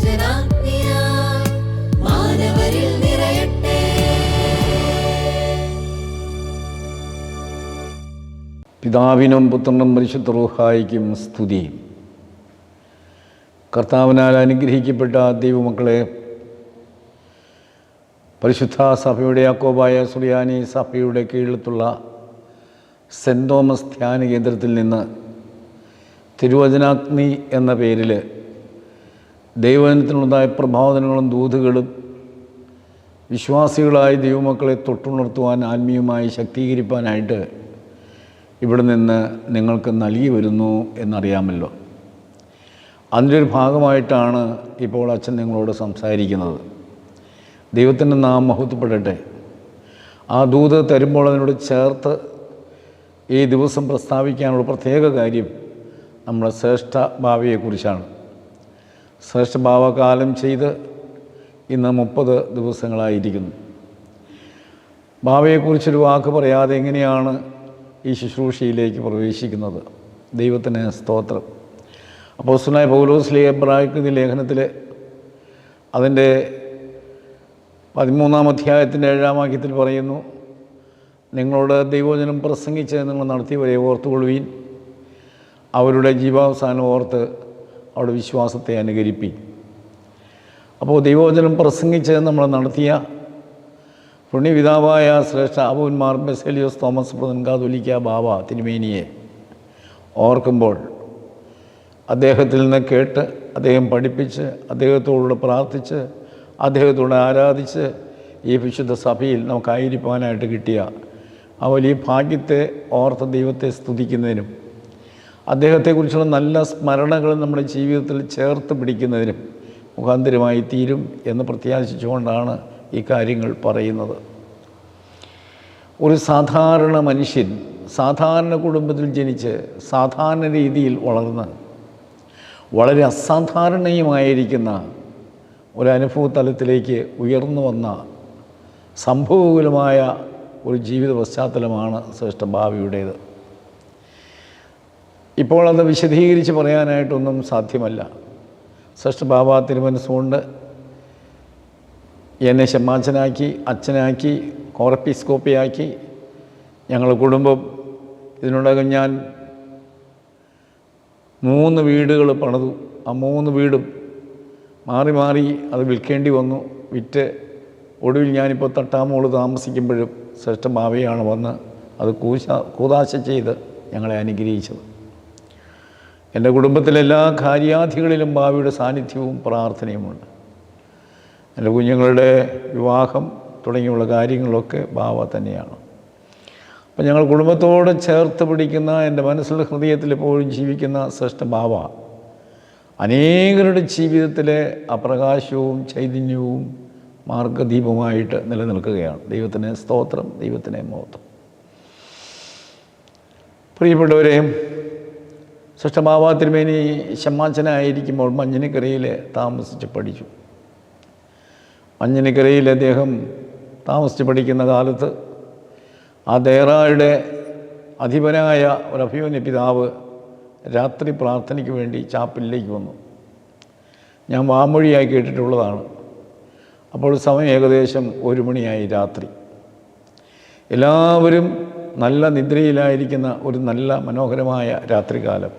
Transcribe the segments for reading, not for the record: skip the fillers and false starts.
തിരുവചനാഗ്നിയാൽ മാനവരിൽ നിറയട്ടെ. പിതാവിനും പുത്രനും പരിശുദ്ധ റൂഹായിക്കും സ്തുതി. കർത്താവിനാൽ അനുഗ്രഹിക്കപ്പെട്ട ദൈവമക്കളെ, പരിശുദ്ധ സഭയുടെ യാക്കോബായ സുറിയാനി സഭയുടെ കീഴിലുള്ള സെൻറ് തോമസ് ധ്യാന കേന്ദ്രത്തിൽ നിന്ന് തിരുവചനാഗ്നി എന്ന പേരിൽ ദൈവജനത്തിനുണ്ടായ പ്രബോധനങ്ങളും ദൂതുകളും വിശ്വാസികളായ ദൈവമക്കളെ തൊട്ടുണർത്തുവാൻ, ആത്മീയമായി ശക്തീകരിക്കാനായിട്ട് ഇവിടെ നിന്ന് നിങ്ങൾക്ക് നൽകി വരുന്നു എന്നറിയാമല്ലോ. അതിൻ്റെ ഒരു ഭാഗമായിട്ടാണ് ഇപ്പോൾ അച്ഛൻ നിങ്ങളോട് സംസാരിക്കുന്നത്. ദൈവത്തിൻ്റെ നാമം മഹത്വപ്പെടട്ടെ. ആ ദൂത് തരുമ്പോൾ അതിനോട് ചേർത്ത് ഈ ദിവസം പ്രസ്താവിക്കാനുള്ള പ്രത്യേക കാര്യം നമ്മുടെ ശ്രേഷ്ഠ ഭാവിയെക്കുറിച്ചാണ്. ശ്രേഷ്ഠ ഭാവകാലം ചെയ്ത് ഇന്ന് 30 ദിവസങ്ങളായിരിക്കുന്നു. ഭാവിയെക്കുറിച്ചൊരു വാക്ക് പറയാതെ എങ്ങനെയാണ് ഈ ശുശ്രൂഷയിലേക്ക് പ്രവേശിക്കുന്നത്? ദൈവത്തിന് സ്തോത്രം. അപ്പോസ്തലനായ പൗലോസ് എബ്രായർക്ക് ലേഖനത്തിൽ അതിൻ്റെ 13-ാം അധ്യായത്തിൻ്റെ 7-ാം വാക്യത്തിൽ പറയുന്നു, നിങ്ങളോട് ദൈവവചനം പ്രസംഗിച്ച് നിങ്ങൾ നടത്തിയവരെ ഓർത്തുകൊള്ളുവീൻ, അവരുടെ ജീവാവസാനം ഓർത്ത് അവരുടെ വിശ്വാസത്തെ അനുകരിപ്പീൻ. അപ്പോൾ ദൈവവചനം പ്രസംഗിച്ച് നമ്മൾ നടത്തിയ പുണ്യപിതാവായ ശ്രേഷ്ഠ അബൂന്മാർ ബസേലിയോസ് തോമസ് പ്രഥൻ കാതോലിക്ക ബാവ തിരുമേനിയെ ഓർക്കുമ്പോൾ, അദ്ദേഹത്തിൽ നിന്ന് കേട്ട്, അദ്ദേഹം പഠിപ്പിച്ച്, അദ്ദേഹത്തോട് പ്രാർത്ഥിച്ച്, അദ്ദേഹത്തോട് ആരാധിച്ച് ഈ വിശുദ്ധ സഭയിൽ നമുക്കായിരിക്കാനായിട്ട് കിട്ടിയ ആ വലിയ ഭാഗ്യത്തെ ഓർത്ത് ദൈവത്തെ സ്തുതിക്കുന്നതിനും അദ്ദേഹത്തെക്കുറിച്ചുള്ള നല്ല സ്മരണകൾ നമ്മുടെ ജീവിതത്തിൽ ചേർത്ത് പിടിക്കുന്നതിനും മുഖാന്തരമായി തീരും എന്ന് പ്രത്യാശിച്ചുകൊണ്ടാണ് ഈ കാര്യങ്ങൾ പറയുന്നത്. ഒരു സാധാരണ മനുഷ്യൻ സാധാരണ കുടുംബത്തിൽ ജനിച്ച് സാധാരണ രീതിയിൽ വളർന്ന് വളരെ അസാധാരണീയമായിരിക്കുന്ന ഒരനുഭവ തലത്തിലേക്ക് ഉയർന്നു വന്ന സംഭവകുലമായ ഒരു ജീവിത പശ്ചാത്തലമാണ് ശ്രേഷ്ഠ ഭാവിയുടേത്. ഇപ്പോൾ അത് വിശദീകരിച്ച് പറയാനായിട്ടൊന്നും സാധ്യമല്ല. ശ്രേഷ്ഠ ബാബ തിരുമനസ്സുകൊണ്ട് എന്നെ ശമ്മാച്ചനാക്കി, അച്ഛനാക്കി, കോറപ്പിസ്കോപ്പിയാക്കി, ഞങ്ങളുടെ കുടുംബം ഇതിനോടകം ഞാൻ 3 വീടുകൾ പണിതു. ആ 3 വീടും മാറി മാറി അത് വിൽക്കേണ്ടി വന്നു. വിറ്റ് ഒടുവിൽ ഞാനിപ്പോൾ തട്ടാമോള് താമസിക്കുമ്പോഴും ശ്രേഷ്ഠ ഭാവിയാണ് വന്ന് അത് കൂതാശ ചെയ്ത് ഞങ്ങളെ അനുഗ്രഹിച്ചത്. എൻ്റെ കുടുംബത്തിലെല്ലാ കാര്യാധികളിലും ഭാവിയുടെ സാന്നിധ്യവും പ്രാർത്ഥനയുമുണ്ട്. എൻ്റെ കുഞ്ഞുങ്ങളുടെ വിവാഹം തുടങ്ങിയുള്ള കാര്യങ്ങളൊക്കെ ബാവ തന്നെയാണ്. അപ്പം ഞങ്ങൾ കുടുംബത്തോട് ചേർത്ത് പിടിക്കുന്ന, എൻ്റെ മനസ്സിലെ ഹൃദയത്തിൽ എപ്പോഴും ജീവിക്കുന്ന ശ്രേഷ്ഠ ബാവ അനേകരുടെ ജീവിതത്തിലെ അപ്രകാശവും ചൈതന്യവും മാർഗദീപമായിട്ട് നിലനിൽക്കുകയാണ്. ദൈവത്തിന് സ്തോത്രം, ദൈവത്തിന് മഹത്വം. പ്രിയപ്പെട്ടവരെ, ശ്രേഷ്ഠ ബാവ തിരുമേനി ശമ്മാച്ചനായിരിക്കുമ്പോൾ മഞ്ഞിനിക്കരയിൽ താമസിച്ച് പഠിച്ചു. മഞ്ഞിനിക്കരയിൽ അദ്ദേഹം താമസിച്ച് പഠിക്കുന്ന കാലത്ത് ആ ദേറായുടെ അധിപനായ ഒരു അഭിമന്യ പിതാവ് രാത്രി പ്രാർത്ഥനയ്ക്ക് വേണ്ടി ചാപ്പലിലേക്ക് വന്നു. ഞാൻ വാമൊഴിയായി കേട്ടിട്ടുള്ളതാണ്. അപ്പോൾ സമയം ഏകദേശം 1 മണിയായി രാത്രി. എല്ലാവരും നല്ല നിദ്രയിലായിരിക്കുന്ന ഒരു നല്ല മനോഹരമായ രാത്രികാലം.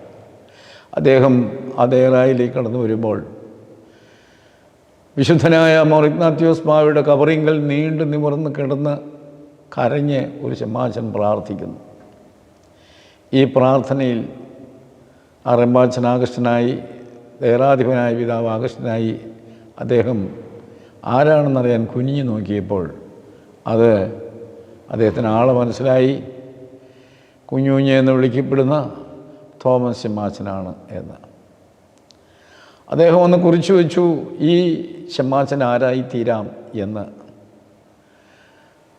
അദ്ദേഹം ആ ദേറായിലേക്ക് കടന്നു വരുമ്പോൾ വിശുദ്ധനായ മോർ ഇഗ്നാത്യോസ് ബാവയുടെ കബറിങ്കൽ നീണ്ടു നിവർന്ന് കിടന്ന് കരഞ്ഞ് ഒരു ശമ്മാച്ചൻ പ്രാർത്ഥിക്കുന്നു. ഈ പ്രാർത്ഥനയിൽ ആ റമ്പാച്ചൻ ആകൃഷ്ടനായി, ദേറാധിപനായ പിതാവ് ആകൃഷ്ടനായി അദ്ദേഹം ആരാണെന്നറിയാൻ കുനിഞ്ഞു നോക്കിയപ്പോൾ അത് അദ്ദേഹത്തിന് ആളെ മനസ്സിലായി. കുഞ്ഞുഞ്ഞ് എന്ന് വിളിക്കപ്പെടുന്ന തോമസ് ശമ്മാച്ചനാണ് എന്ന്. അദ്ദേഹം ഒന്ന് കുറിച്ചു വെച്ചു, ഈ ശമ്മാച്ചൻ ആരായി തീരാം എന്ന്.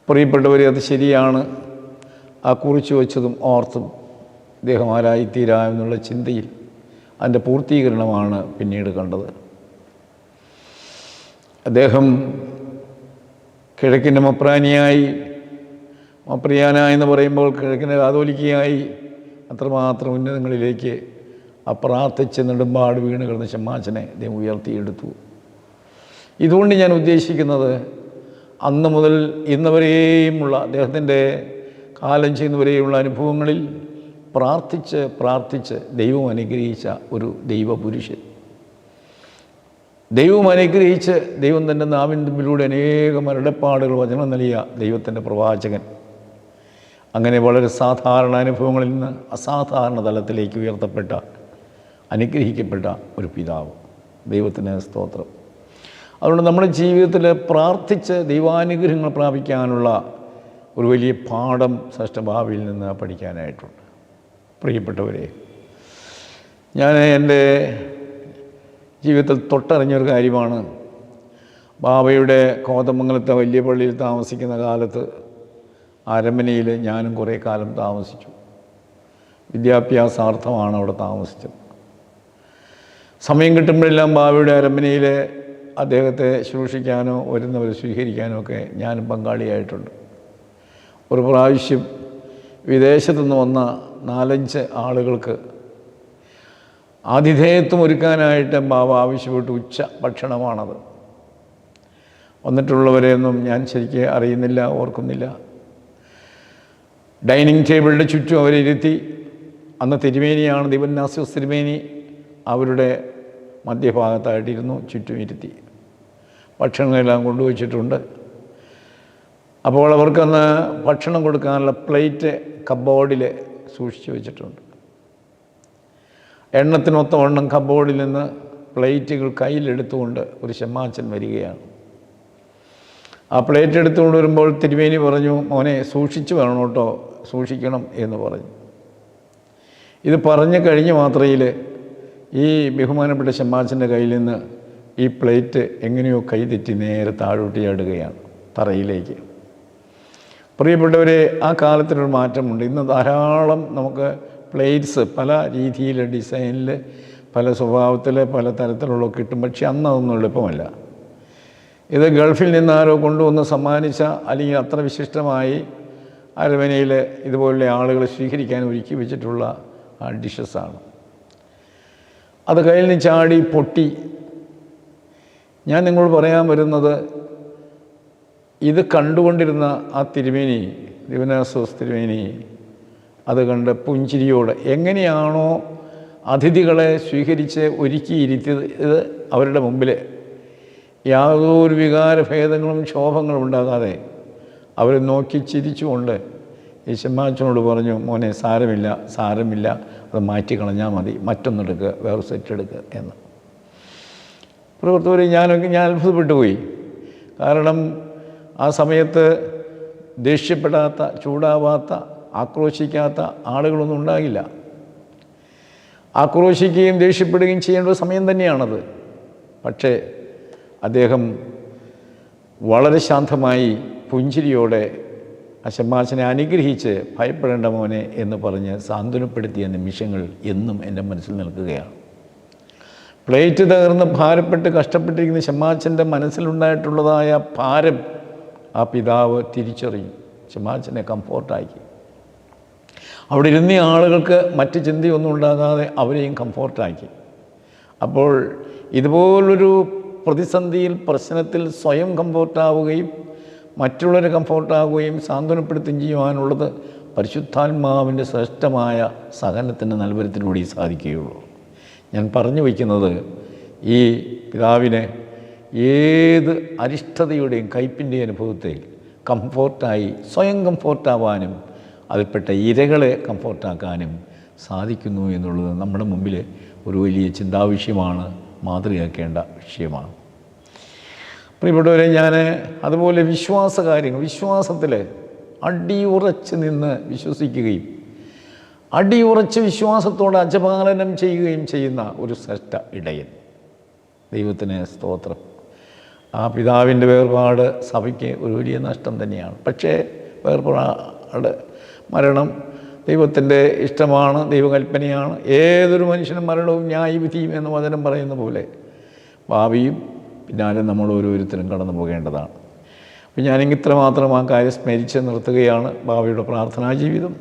പ്രിയപ്പെട്ടവരെ, അത് ശരിയാണ്. ആ കുറിച്ചു വെച്ചതും ഓർത്തും അദ്ദേഹം ആരായിത്തീരാം എന്നുള്ള ചിന്തയിൽ അതിൻ്റെ പൂർത്തീകരണമാണ് പിന്നീട് കണ്ടത്. അദ്ദേഹം കിഴക്കിൻ്റെ മപ്രാനിയായി, മപ്രിയാനായെന്ന് പറയുമ്പോൾ കിഴക്കിൻ്റെ കാതോലിക്കയായി അത്രമാത്രം ഉന്നതങ്ങളിലേക്ക് പ്രാർത്ഥിച്ച് നെടുമ്പാട് വീണ് കിടന്ന ശമ്മാച്ചനെ അദ്ദേഹം ഉയർത്തിയെടുത്തു. ഇതുകൊണ്ട് ഞാൻ ഉദ്ദേശിക്കുന്നത് അന്ന് മുതൽ ഇന്ന് വരെയുമുള്ള അദ്ദേഹത്തിൻ്റെ കാലം ചെയ്യുന്നവരെയുള്ള അനുഭവങ്ങളിൽ പ്രാർത്ഥിച്ച് ദൈവം അനുഗ്രഹിച്ച ഒരു ദൈവപുരുഷൻ, ദൈവം അനുഗ്രഹിച്ച് ദൈവം തൻ്റെ നാവിൻ തുമ്പിലൂടെ അനേകം അരുളപ്പാടുകൾ വചനം നൽകിയ ദൈവത്തിൻ്റെ പ്രവാചകൻ, അങ്ങനെ വളരെ സാധാരണ അനുഭവങ്ങളിൽ നിന്ന് അസാധാരണ തലത്തിലേക്ക് ഉയർത്തപ്പെട്ട അനുഗ്രഹിക്കപ്പെട്ട ഒരു പിതാവ്. ദൈവത്തിന് സ്തോത്രം. അതുകൊണ്ട് നമ്മുടെ ജീവിതത്തിൽ പ്രാർത്ഥിച്ച് ദൈവാനുഗ്രഹങ്ങൾ പ്രാപിക്കാനുള്ള ഒരു വലിയ പാഠം ശ്രേഷ്ഠഭാവിയിൽ നിന്ന് പഠിക്കാനായിട്ടുണ്ട്. പ്രിയപ്പെട്ടവരെ, ഞാൻ എൻ്റെ ജീവിതത്തിൽ തൊട്ടറിഞ്ഞൊരു കാര്യമാണ്. ബാബയുടെ കോതമംഗലത്തെ വലിയ പള്ളിയിൽ താമസിക്കുന്ന കാലത്ത് അരമനയിൽ ഞാനും കുറേ കാലം താമസിച്ചു. വിദ്യാഭ്യാസാർത്ഥമാണ് അവിടെ താമസിച്ചത്. സമയം കിട്ടുമ്പോഴെല്ലാം ബാബയുടെ അരമനയിൽ അദ്ദേഹത്തെ ശുശ്രൂഷിക്കാനോ വരുന്നവരെ സ്വീകരിക്കാനോ ഒക്കെ ഞാനും പങ്കാളിയായിട്ടുണ്ട്. ഒരു പ്രാവശ്യം വിദേശത്തു നിന്ന് വന്ന 4-5 ആളുകൾക്ക് ആതിഥേയത്വം ഒരുക്കാനായിട്ട് ബാബ ആവശ്യപ്പെട്ട് ഉച്ച ഭക്ഷണമാണത്. വന്നിട്ടുള്ളവരെയൊന്നും ഞാൻ ശരിക്കും അറിയുന്നില്ല, ഓർക്കുന്നില്ല. ഡൈനിങ് ടേബിളിൻ്റെ ചുറ്റും അവരെ ഇരുത്തി. അന്ന് തിരുമേനിയാണ്, ദിവന്നാസ്യോസ് തിരുമേനി അവരുടെ മധ്യഭാഗത്തായിട്ടിരുന്നു, ചുറ്റും ഇരുത്തി. ഭക്ഷണമെല്ലാം കൊണ്ടുവച്ചിട്ടുണ്ട്. അപ്പോൾ അവർക്കന്ന് ഭക്ഷണം കൊടുക്കാനുള്ള പ്ലേറ്റ് കബോർഡിൽ സൂക്ഷിച്ചു വെച്ചിട്ടുണ്ട്. എണ്ണത്തിനൊത്തവണ്ണം കബോർഡിൽ നിന്ന് പ്ലേറ്റുകൾ കയ്യിലെടുത്തുകൊണ്ട് ഒരു ശമ്മാച്ചൻ വരികയാണ്. ആ പ്ലേറ്റ് എടുത്തുകൊണ്ട് വരുമ്പോൾ തിരുമേനി പറഞ്ഞു, മോനെ സൂക്ഷിച്ചു വേണം കേട്ടോ, സൂക്ഷിക്കണം എന്ന് പറഞ്ഞു. ഇത് പറഞ്ഞു കഴിഞ്ഞ മാത്രയിൽ ഈ ബഹുമാനപ്പെട്ട ശമ്മാച്ചൻ്റെ കയ്യിൽ നിന്ന് ഈ പ്ലേറ്റ് എങ്ങനെയോ കൈതെറ്റി നേരെ താഴോട്ട് ചാടുകയാണ്, തറയിലേക്ക്. പ്രിയപ്പെട്ടവരെ, ആ കാലത്തിനൊരു മാറ്റമുണ്ട്. ഇന്ന് ധാരാളം നമുക്ക് പ്ലേറ്റ്സ് പല രീതിയിൽ, ഡിസൈനിൽ, പല സ്വഭാവത്തിൽ, പല തരത്തിലുള്ള കിട്ടും. പക്ഷെ അന്ന് അതൊന്നും എളുപ്പമല്ല. ഇത് ഗൾഫിൽ നിന്ന് ആരോ കൊണ്ടുവന്ന് സമ്മാനിച്ച, അല്ലെങ്കിൽ അത്ര വിശിഷ്ടമായി അരമനയിൽ ഇതുപോലുള്ള ആളുകളെ സ്വീകരിക്കാൻ ഒരുക്കി വെച്ചിട്ടുള്ള ആ ഡിഷസാണ്. അത് കയ്യിൽ നിന്ന് ചാടി പൊട്ടി. ഞാൻ നിങ്ങളോട് പറയാൻ വരുന്നത്, ഇത് കണ്ടുകൊണ്ടിരുന്ന ആ തിരുമേനി, ദിവന്നാസ്യോസ് തിരുമേനി, അത് കണ്ട് പുഞ്ചിരിയോടെ എങ്ങനെയാണോ അതിഥികളെ സ്വീകരിച്ച് ഒരുക്കിയിരുത്തിയത് അവരുടെ മുമ്പിൽ യാതൊരു വികാരഭേദങ്ങളും ക്ഷോഭങ്ങളും ഉണ്ടാകാതെ അവരെ നോക്കി ചിരിച്ചുകൊണ്ട് ഈ ശമ്മാച്ചനോട് പറഞ്ഞു, മോനെ സാരമില്ല, അത് മാറ്റിക്കളഞ്ഞാൽ മതി, മറ്റൊന്നെടുക്കുക, വേറെ സെറ്റ് എടുക്കുക എന്ന്. പ്രവർത്തകരെ ഞാൻ അത്ഭുതപ്പെട്ടു പോയി. കാരണം ആ സമയത്ത് ദേഷ്യപ്പെടാത്ത, ചൂടാവാത്ത, ആക്രോശിക്കാത്ത ആളുകളൊന്നും ഉണ്ടാകില്ല. ആക്രോശിക്കുകയും ദേഷ്യപ്പെടുകയും ചെയ്യേണ്ട ഒരു സമയം തന്നെയാണത്. പക്ഷേ അദ്ദേഹം വളരെ ശാന്തമായി പുഞ്ചിരിയോടെ ആ ശമ്മാച്ചനെ അനുഗ്രഹിച്ച്, ഭയപ്പെടേണ്ട മോനെ എന്ന് പറഞ്ഞ് സാന്ത്വനപ്പെടുത്തിയ നിമിഷങ്ങൾ എന്നും എൻ്റെ മനസ്സിൽ നിൽക്കുകയാണ്. പ്ലേറ്റ് തകർന്ന് ഭാരപ്പെട്ട് കഷ്ടപ്പെട്ടിരിക്കുന്ന ശമ്മാച്ചൻ്റെ മനസ്സിലുണ്ടായിട്ടുള്ളതായ ഭാരം ആ പിതാവ് തിരിച്ചറിയും. ശമ്മാച്ചനെ കംഫോർട്ടാക്കി. അവിടെ ഇരുന്ന ആളുകൾക്ക് മറ്റ് ചിന്തയൊന്നും ഉണ്ടാകാതെ അവരെയും കംഫോർട്ടാക്കി. അപ്പോൾ ഇതുപോലൊരു പ്രതിസന്ധിയിൽ, പ്രശ്നത്തിൽ സ്വയം കംഫോർട്ടാവുകയും മറ്റുള്ളവരെ കംഫോർട്ടാവുകയും സാന്ത്വനപ്പെടുത്തുകയും ചെയ്യുവാനുള്ളത് പരിശുദ്ധാത്മാവിൻ്റെ ശ്രേഷ്ഠമായ സഹനത്തിൻ്റെ നൽവരത്തിലൂടെ സാധിക്കുകയുള്ളൂ. ഞാൻ പറഞ്ഞു വയ്ക്കുന്നത്, ഈ പിതാവിനെ ഏത് അരിഷ്ടതയുടെയും കയ്പിൻ്റെ അനുഭവത്തെ കംഫോർട്ടായി, സ്വയം കംഫോർട്ടാവാനും അതിൽപ്പെട്ട ഇരകളെ കംഫോർട്ടാക്കാനും സാധിക്കുന്നു എന്നുള്ളത് നമ്മുടെ മുമ്പിൽ ഒരു വലിയ ചിന്താവിഷയമാണ്, മാതൃകയാക്കേണ്ട വിഷയമാണ്. പ്രിയപ്പെട്ടവരെ, ഞാൻ അതുപോലെ വിശ്വാസത്തിൽ അടിയുറച്ച് നിന്ന് വിശ്വസിക്കുകയും അടിയുറച്ച് വിശ്വാസത്തോടെ അജപാലനം ചെയ്യുകയും ചെയ്യുന്ന ഒരു ശ്രേഷ്ഠ ഇടയൻ. ദൈവത്തിന് സ്തോത്രം. ആ പിതാവിൻ്റെ വേർപാട് സഭയ്ക്ക് ഒരു വലിയ നഷ്ടം തന്നെയാണ്. പക്ഷേ വേർപാട്, മരണം ദൈവത്തിൻ്റെ ഇഷ്ടമാണ്, ദൈവകൽപ്പനയാണ്. ഏതൊരു മനുഷ്യനും മരണവും ന്യായവിധിയും എന്ന് വചനം പറയുന്ന പോലെ ഭാവിയും പിന്നാലെ നമ്മൾ ഓരോരുത്തരും കടന്നു പോകേണ്ടതാണ്. അപ്പോൾ ഞാനിങ്ങനെ ഇത്രമാത്രം ആ കാര്യം സ്മരിച്ച് നിർത്തുകയാണ്. ഭാവിയുടെ പ്രാർത്ഥനാ ജീവിതം,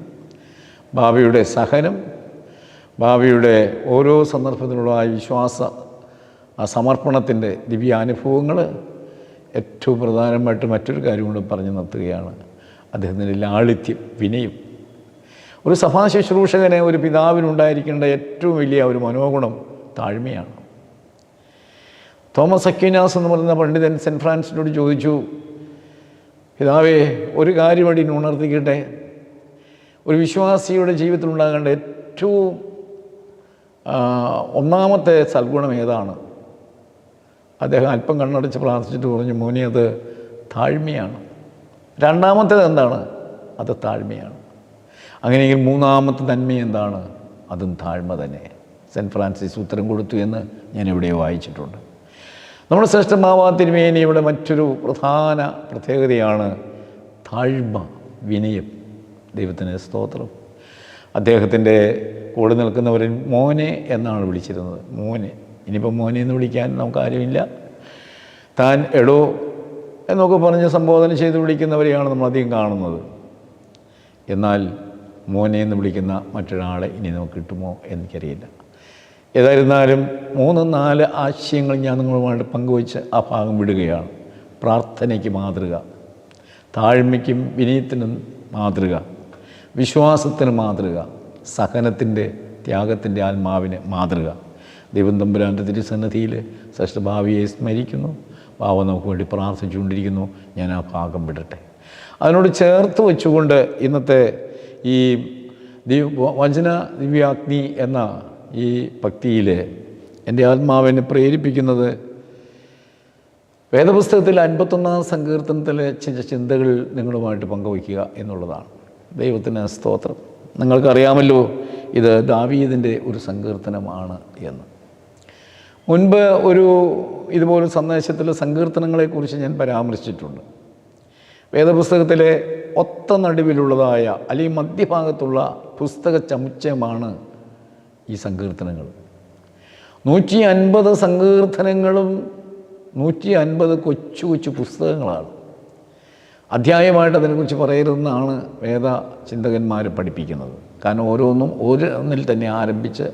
ഭാവിയുടെ സഹനം, ഭാവിയുടെ ഓരോ സന്ദർഭത്തിലുള്ള വിശ്വാസ ആ സമർപ്പണത്തിൻ്റെ ദിവ്യാനുഭവങ്ങൾ ഏറ്റവും പ്രധാനമായിട്ട് മറ്റൊരു കാര്യം കൂടെ പറഞ്ഞു നിർത്തുകയാണ്. അദ്ദേഹത്തിൻ്റെ ലാളിത്യം, വിനയം. ഒരു സഭാ ശുശ്രൂഷകനെ ഒരു പിതാവിനുണ്ടായിരിക്കേണ്ട ഏറ്റവും വലിയ ഒരു മനോഗുണം താഴ്മയാണ്. തോമസ് അക്വീനാസ് എന്ന് പറയുന്ന പണ്ഡിതൻ സെൻറ്റ് ഫ്രാൻസിനോട് ചോദിച്ചു, പിതാവേ, ഒരു കാര്യം വഴി ഉണർത്തിക്കട്ടെ, ഒരു വിശ്വാസിയുടെ ജീവിതത്തിലുണ്ടാകേണ്ട ഏറ്റവും ഒന്നാമത്തെ സൽഗുണം ഏതാണ്? അദ്ദേഹം അല്പം കണ്ണടച്ച് പ്രാർത്ഥിച്ചിട്ട് പറഞ്ഞു, മോനെ, അത് താഴ്മയാണ്. രണ്ടാമത്തേത് എന്താണ്? അത് താഴ്മയാണ്. അങ്ങനെയെങ്കിൽ മൂന്നാമത്തെ നന്മ എന്താണ്? അതും താഴ്മ തന്നെ. സെൻറ്റ് ഫ്രാൻസിസ് ഉത്തരം കൊടുത്തു എന്ന് ഞാൻ എവിടെയോ വായിച്ചിട്ടുണ്ട്. നമ്മുടെ ശ്രേഷ്ഠമാവാ തിരുമേനിയുടെ മറ്റൊരു പ്രധാന പ്രത്യേകതയാണ് താഴ്മ, വിനയം. ദൈവത്തിന് സ്തോത്രം. അദ്ദേഹത്തിൻ്റെ കൂടെ നിൽക്കുന്നവരിൽ മോനെ എന്നാണ് വിളിച്ചിരുന്നത്. മോനെ. ഇനിയിപ്പോൾ മോനെ എന്ന് വിളിക്കാൻ നമുക്ക് ആരുമില്ല. താൻ എടോ എന്നൊക്കെ പറഞ്ഞ് സംബോധന ചെയ്ത് വിളിക്കുന്നവരെയാണ് നമ്മൾ അധികം കാണുന്നത്. എന്നാൽ മോനെ എന്ന് വിളിക്കുന്ന മറ്റൊരാളെ ഇനി നമുക്ക് കിട്ടുമോ എനിക്കറിയില്ല. ഏതായിരുന്നാലും 3-4 ആശയങ്ങൾ ഞാൻ നിങ്ങളുമായിട്ട് പങ്കുവച്ച് ആ ഭാഗം വിടുകയാണ്. പ്രാർത്ഥനയ്ക്ക് മാതൃക, താഴ്മയ്ക്കും വിനയത്തിനും മാതൃക, വിശ്വാസത്തിന് മാതൃക, സഹനത്തിൻ്റെ, ത്യാഗത്തിൻ്റെ ആത്മാവിന് മാതൃക. ദൈവം തമ്പുരാൻ്റെ തിരുസന്നിധിയിൽ ശ്രേഷ്ഠഭാവിയെ സ്മരിക്കുന്നു. ഭാവ നമുക്ക് വേണ്ടി പ്രാർത്ഥിച്ചുകൊണ്ടിരിക്കുന്നു. ഞാൻ ആ ഭാഗം വിടട്ടെ. അതിനോട് ചേർത്ത് വെച്ചുകൊണ്ട് ഇന്നത്തെ ഈ വചന ദിവ്യാഗ്നി എന്ന ഈ ഭക്തിയിൽ എൻ്റെ ആത്മാവിനെ പ്രേരിപ്പിക്കുന്നത് വേദപുസ്തകത്തിൽ 51-ാം സങ്കീർത്തനത്തിലെ ചില ചിന്തകൾ നിങ്ങളുമായിട്ട് പങ്കുവയ്ക്കുക എന്നുള്ളതാണ്. ദൈവത്തിന് സ്തോത്രം. നിങ്ങൾക്കറിയാമല്ലോ ഇത് ദാവീദിൻ്റെ ഒരു സങ്കീർത്തനമാണ് എന്ന്. മുൻപ് ഒരു ഇതുപോലെ സന്ദേശത്തിൽ സങ്കീർത്തനങ്ങളെക്കുറിച്ച് ഞാൻ പരാമർശിച്ചിട്ടുണ്ട്. വേദപുസ്തകത്തിലെ ഒത്ത നടുവിലുള്ളതായ അല്ലെങ്കിൽ മധ്യഭാഗത്തുള്ള പുസ്തക സമുച്ചയമാണ് ഈ സങ്കീർത്തനങ്ങൾ. 150 സങ്കീർത്തനങ്ങളും 150 കൊച്ചു കൊച്ചു പുസ്തകങ്ങളാണ്. അധ്യായമായിട്ട് അതിനെക്കുറിച്ച് പറയരുതെന്നാണ് വേദ ചിന്തകന്മാർ പഠിപ്പിക്കുന്നത്. കാരണം ഓരോന്നും ഓരോന്നിൽ തന്നെ ആരംഭിച്ച്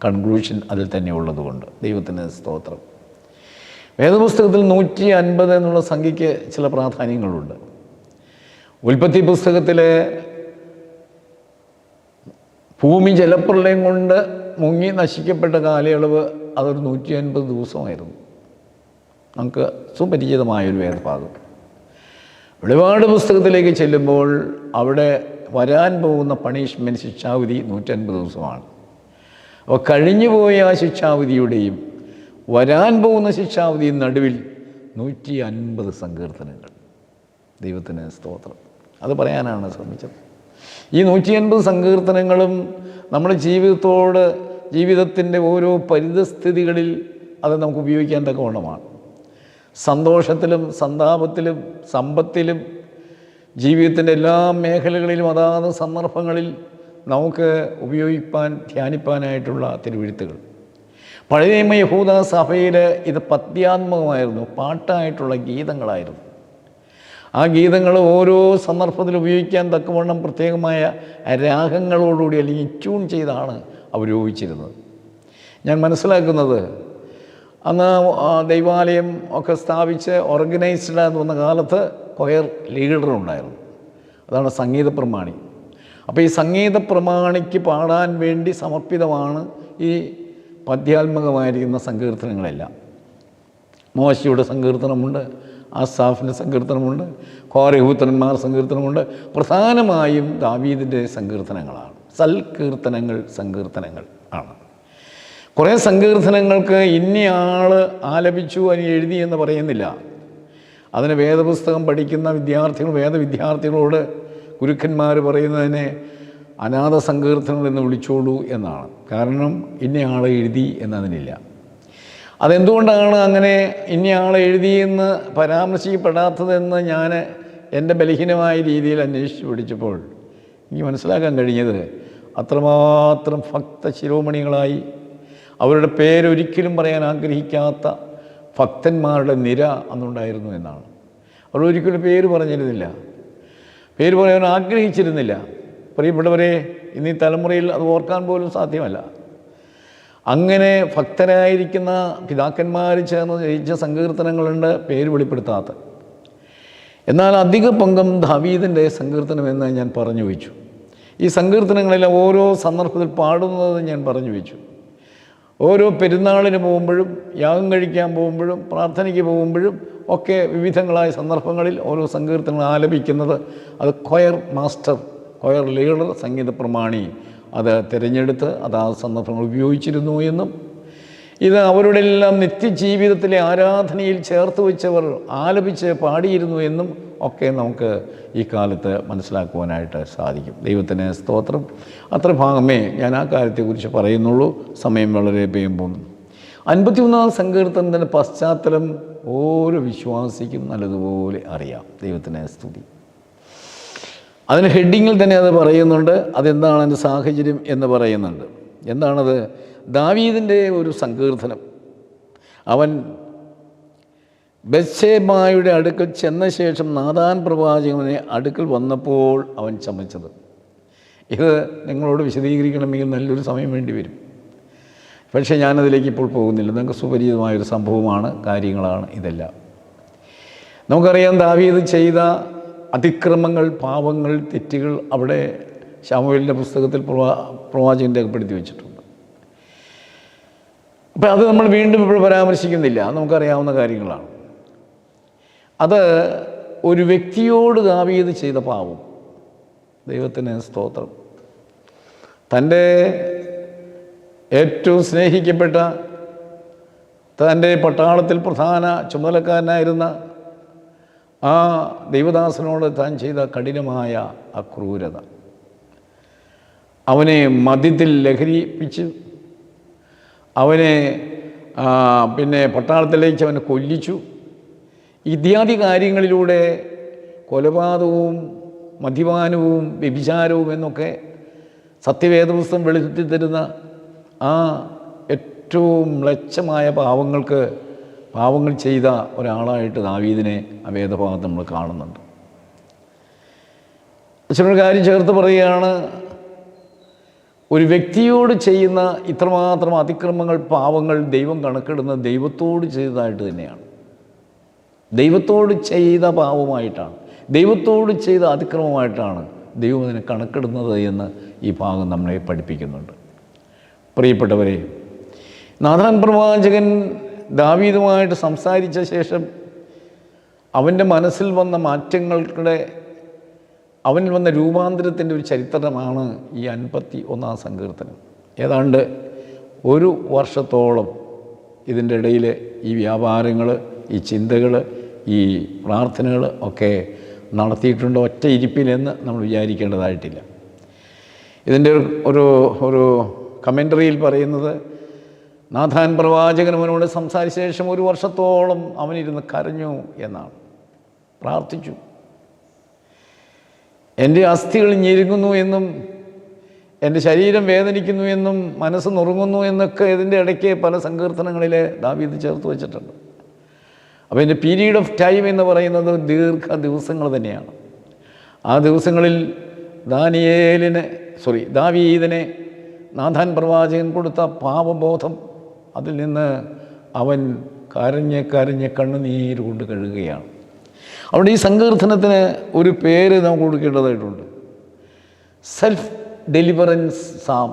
കൺക്ലൂഷൻ അതിൽ തന്നെ ഉള്ളതുകൊണ്ട്. ദൈവത്തിന് സ്തോത്രം. വേദപുസ്തകത്തിൽ 150 എന്നുള്ള സംഖ്യയ്ക്ക് ചില പ്രാധാന്യങ്ങളുണ്ട്. ഉൽപ്പത്തി പുസ്തകത്തിലെ ഭൂമി ജലപ്രളയം കൊണ്ട് മുങ്ങി നശിക്കപ്പെട്ട കാലയളവ് അതൊരു 150 ദിവസമായിരുന്നു. നമുക്ക് സുപരിചിതമായൊരു വേദഭാഗം. വെളിപാട് പുസ്തകത്തിലേക്ക് ചെല്ലുമ്പോൾ അവിടെ വരാൻ പോകുന്ന പണിഷ്മെൻറ്റ്, ശിക്ഷാവിധി 150 ദിവസമാണ്. അപ്പോൾ കഴിഞ്ഞുപോയ ആ ശിക്ഷാവിധിയുടെയും വരാൻ പോകുന്ന ശിക്ഷാവിധിയും നടുവിൽ 150 സങ്കീർത്തനങ്ങൾ. ദൈവത്തിന് സ്തോത്രം. അത് പറയാനാണ് ശ്രമിച്ചത്. ഈ 150 സങ്കീർത്തനങ്ങളും നമ്മുടെ ജീവിതത്തിൻ്റെ ഓരോ പരിതസ്ഥിതികളിൽ അത് നമുക്ക് ഉപയോഗിക്കാൻ തക്കവണ്ണമാണ്. സന്തോഷത്തിലും സന്താപത്തിലും സമ്പത്തിലും ജീവിതത്തിൻ്റെ എല്ലാ മേഖലകളിലും അതാത് സന്ദർഭങ്ങളിൽ നമുക്ക് ധ്യാനിപ്പാനായിട്ടുള്ള തിരുവെഴുത്തുകൾ. പഴയ നിയമ യഹൂദ സഭയിൽ ഇത് പദ്യാത്മകമായിരുന്നു, പാട്ടായിട്ടുള്ള ഗീതങ്ങളായിരുന്നു. ആ ഗീതങ്ങൾ ഓരോ സന്ദർഭത്തിൽ ഉപയോഗിക്കാൻ തക്കവണ്ണം പ്രത്യേകമായ രാഗങ്ങളോടുകൂടി അല്ലെങ്കിൽ ട്യൂൺ ചെയ്താണ് അവരുപയോഗിച്ചിരുന്നത്. ഞാൻ മനസ്സിലാക്കുന്നത് അന്ന് ദൈവാലയം ഒക്കെ സ്ഥാപിച്ച് ഓർഗനൈസ്ഡ് എന്ന് വന്ന കാലത്ത് കൊയർ ലീഡറുണ്ടായിരുന്നു. അതാണ് സംഗീത പ്രമാണി. അപ്പോൾ ഈ സംഗീത പ്രമാണിക്ക് പാടാൻ വേണ്ടി സമർപ്പിതമാണ് ഈ പദ്യാത്മകമായിരിക്കുന്ന സങ്കീർത്തനങ്ങളെല്ലാം. മോശയുടെ സങ്കീർത്തനമുണ്ട്, ആസാഫിൻ്റെ സങ്കീർത്തനമുണ്ട്, കോരഹൂത്രന്മാർ സങ്കീർത്തനമുണ്ട്. പ്രധാനമായും ദാവീദിൻ്റെ സങ്കീർത്തനങ്ങളാണ്. സങ്കീർത്തനങ്ങൾ ആണ്. കുറേ സങ്കീർത്തനങ്ങൾക്ക് ഇന്നയാൾ ആലപിച്ചു, അതിന് എഴുതി എന്ന് പറയുന്നില്ല. അതിന് വേദപുസ്തകം പഠിക്കുന്ന വേദവിദ്യാർത്ഥികളോട് ഗുരുക്കന്മാർ പറയുന്നതിനെ അനാഥ സങ്കീർത്തനങ്ങൾ എന്ന് വിളിച്ചോളൂ എന്നാണ്. കാരണം ഇന്നയാൾ എഴുതി എന്നതിനില്ല. അതെന്തുകൊണ്ടാണ് അങ്ങനെ ഇന്നയാൾ എഴുതിയെന്ന് പരാമർശിക്കപ്പെടാത്തതെന്ന് ഞാൻ എൻ്റെ ബലഹീനമായ രീതിയിൽ അന്വേഷിച്ച് പിടിച്ചപ്പോൾ എനിക്ക് മനസ്സിലാക്കാൻ കഴിഞ്ഞത് അത്രമാത്രം ഭക്ത ശിരോമണികളായി അവരുടെ പേരൊരിക്കലും പറയാൻ ആഗ്രഹിക്കാത്ത ഭക്തന്മാരുടെ നിര അന്നുണ്ടായിരുന്നു എന്നാണ്. അവർ ഒരിക്കലും പേര് പറഞ്ഞിരുന്നില്ല, പേര് പറയാൻ ആഗ്രഹിച്ചിരുന്നില്ല. പ്രിയപ്പെട്ടവരെ, ഇന്നീ തലമുറയിൽ അത് ഓർക്കാൻ പോലും സാധ്യമല്ല. അങ്ങനെ ഭക്തരായിരിക്കുന്ന പിതാക്കന്മാർ ചേർന്ന് രചിച്ച സങ്കീർത്തനങ്ങളുണ്ട്, പേര് വെളിപ്പെടുത്താത്ത. എന്നാൽ അധിക പങ്കും ദാവീദിൻ്റെ സങ്കീർത്തനമെന്ന് ഞാൻ പറഞ്ഞു വെച്ചു. ഈ സങ്കീർത്തനങ്ങളെല്ലാം ഓരോ സന്ദർഭത്തിൽ പാടുന്നത് ഞാൻ പറഞ്ഞു വെച്ചു. ഓരോ പെരുന്നാളിന് പോകുമ്പോഴും, യാഗം കഴിക്കാൻ പോകുമ്പോഴും, പ്രാർത്ഥനയ്ക്ക് പോകുമ്പോഴും ഒക്കെ വിവിധങ്ങളായ സന്ദർഭങ്ങളിൽ ഓരോ സങ്കീർത്തനങ്ങൾ ആലപിക്കുന്നത് അത് കൊയർ മാസ്റ്റർ, കൊയർ ലീഡർ, സംഗീത പ്രമാണി അത് തിരഞ്ഞെടുത്ത് അത് ആ സന്ദർഭങ്ങൾ ഉപയോഗിച്ചിരുന്നു എന്നും ഇത് അവരുടെ എല്ലാം നിത്യജീവിതത്തിലെ ആരാധനയിൽ ചേർത്ത് വെച്ചവർ ആലപിച്ച് പാടിയിരുന്നു എന്നും ഒക്കെ നമുക്ക് ഈ കാലത്ത് മനസ്സിലാക്കുവാനായിട്ട് സാധിക്കും. ദൈവത്തിന് സ്തോത്രം. അത്ര ഭാഗമേ ഞാൻ ആ കാര്യത്തെക്കുറിച്ച് പറയുന്നുള്ളൂ. സമയം വളരെ വേഗം പോകുന്നു. 51-ാം സങ്കീർത്തനത്തിൻ്റെ പശ്ചാത്തലം ഓരോ വിശ്വാസിക്കും നല്ലതുപോലെ അറിയാം. ദൈവത്തിന് സ്തുതി. അതിന് ഹെഡിങ്ങിൽ തന്നെ അത് പറയുന്നുണ്ട്. അതെന്താണ് അതിൻ്റെ സാഹചര്യം എന്ന് പറയുന്നുണ്ട്. എന്താണത്? ദാവീദിൻ്റെ ഒരു സങ്കീർത്തനം. അവൻ ബത്ശേബായുടെ അടുക്കൽ ചെന്ന ശേഷം നാഥാൻ പ്രവാചകനെ അടുക്കൽ വന്നപ്പോൾ അവൻ ചമച്ചത്. ഇത് നിങ്ങളോട് വിശദീകരിക്കണമെങ്കിൽ നല്ലൊരു സമയം വേണ്ടി വരും. പക്ഷേ ഞാനതിലേക്ക് ഇപ്പോൾ പോകുന്നില്ല. നിങ്ങൾക്ക് സുപരിചിതമായൊരു സംഭവമാണ്, കാര്യങ്ങളാണ് ഇതെല്ലാം. നമുക്കറിയാം ദാവീദ് ചെയ്ത അതിക്രമങ്ങൾ, പാപങ്ങൾ, തെറ്റുകൾ അവിടെ ശമൂവേലിൻ്റെ പുസ്തകത്തിൽ പ്രവാചകൻ രേഖപ്പെടുത്തി വെച്ചിട്ടുണ്ട്. അപ്പം അത് നമ്മൾ വീണ്ടും ഇപ്പോൾ പരാമർശിക്കുന്നില്ല, നമുക്കറിയാവുന്ന കാര്യങ്ങളാണ്. അത് ഒരു വ്യക്തിയോട് ദാവീദ് ചെയ്ത പാപം. ദൈവത്തിന് സ്തോത്രം. തൻ്റെ ഏറ്റവും സ്നേഹിക്കപ്പെട്ട, തൻ്റെ പട്ടാളത്തിൽ പ്രധാന ചുമതലക്കാരനായിരുന്ന ആ ദൈവദാസനോട് താൻ ചെയ്ത കഠിനമായ അക്രൂരത, അവനെ മദ്യത്തിൽ ലഹരിപ്പിച്ച് അവനെ പിന്നെ പട്ടാളത്തിലേക്ക് അവനെ കൊല്ലിച്ചു. ഇത്യാദി കാര്യങ്ങളിലൂടെ കൊലപാതകവും മദ്യപാനവും വ്യഭിചാരവും എന്നൊക്കെ സത്യവേദപുസ്തകം വെളിപ്പെടുത്തി തരുന്ന ആ ഏറ്റവും മ്ലേച്ഛമായ പാവങ്ങൾ ചെയ്ത ഒരാളായിട്ട് ദാവീദിനെ ആ വേദഭാഗത്ത് നമ്മൾ കാണുന്നുണ്ട്. ചില കാര്യം ചേർത്ത് പറയുകയാണ്, ഒരു വ്യക്തിയോട് ചെയ്യുന്ന ഇത്രമാത്രം അതിക്രമങ്ങൾ, പാവങ്ങൾ ദൈവം കണക്കിടുന്നത് ദൈവത്തോട് ചെയ്തതായിട്ട് തന്നെയാണ്. ദൈവത്തോട് ചെയ്ത പാവമായിട്ടാണ്, ദൈവത്തോട് ചെയ്ത അതിക്രമമായിട്ടാണ് ദൈവം അതിനെ കണക്കിടുന്നത് എന്ന് ഈ ഭാഗം നമ്മളെ പഠിപ്പിക്കുന്നുണ്ട്. പ്രിയപ്പെട്ടവരെ, നാഥാൻ പ്രവാചകൻ ദാവീദുമായിട്ട് സംസാരിച്ച ശേഷം അവൻ്റെ മനസ്സിൽ വന്ന മാറ്റങ്ങളുടെ, അവനിൽ വന്ന രൂപാന്തരത്തിൻ്റെ ഒരു ചരിത്രമാണ് ഈ 51-ാം സങ്കീർത്തനം. ഏതാണ്ട് ഒരു വർഷത്തോളം ഇതിൻ്റെ ഇടയിൽ ഈ വ്യാപാരങ്ങൾ, ഈ ചിന്തകൾ, ഈ പ്രാർത്ഥനകൾ ഒക്കെ നടത്തിയിട്ടുണ്ട് ഒറ്റ ഇരിപ്പിലെന്ന് നമ്മൾ വിചാരിക്കേണ്ടതായിട്ടില്ല. ഇതിൻ്റെ ഒരു കമൻ്ററിയിൽ പറയുന്നത്, നാഥാൻ പ്രവാചകൻ അവനോട് സംസാരിച്ച ശേഷം ഒരു വർഷത്തോളം അവനിരുന്ന് കരഞ്ഞു എന്നാണ്, പ്രാർത്ഥിച്ചു. എൻ്റെ അസ്ഥികൾ ഞെരുങ്ങുന്നു എന്നും എൻ്റെ ശരീരം വേദനിക്കുന്നു എന്നും മനസ്സ് നുറുങ്ങുന്നു എന്നൊക്കെ ഇതിൻ്റെ ഇടയ്ക്ക് പല സങ്കീർത്തനങ്ങളിൽ ദാവീദ് ചേർത്ത് വച്ചിട്ടുണ്ട്. അപ്പോൾ ഇതിൻ്റെ പീരീഡ് ഓഫ് ടൈം എന്ന് പറയുന്നത് ദീർഘ ദിവസങ്ങൾ തന്നെയാണ്. ആ ദിവസങ്ങളിൽ ദാവീദിനെ നാഥാൻ പ്രവാചകൻ കൊടുത്ത പാപബോധം, അതിൽ നിന്ന് അവൻ കരഞ്ഞ് കണ്ണുനീര് കൊണ്ട് കഴുകുകയാണ്. അവിടെ ഈ സങ്കീർത്തനത്തിന് ഒരു പേര് നമുക്ക് കൊടുക്കേണ്ടതായിട്ടുണ്ട്. സെൽഫ് ഡെലിവറൻസ് സാം,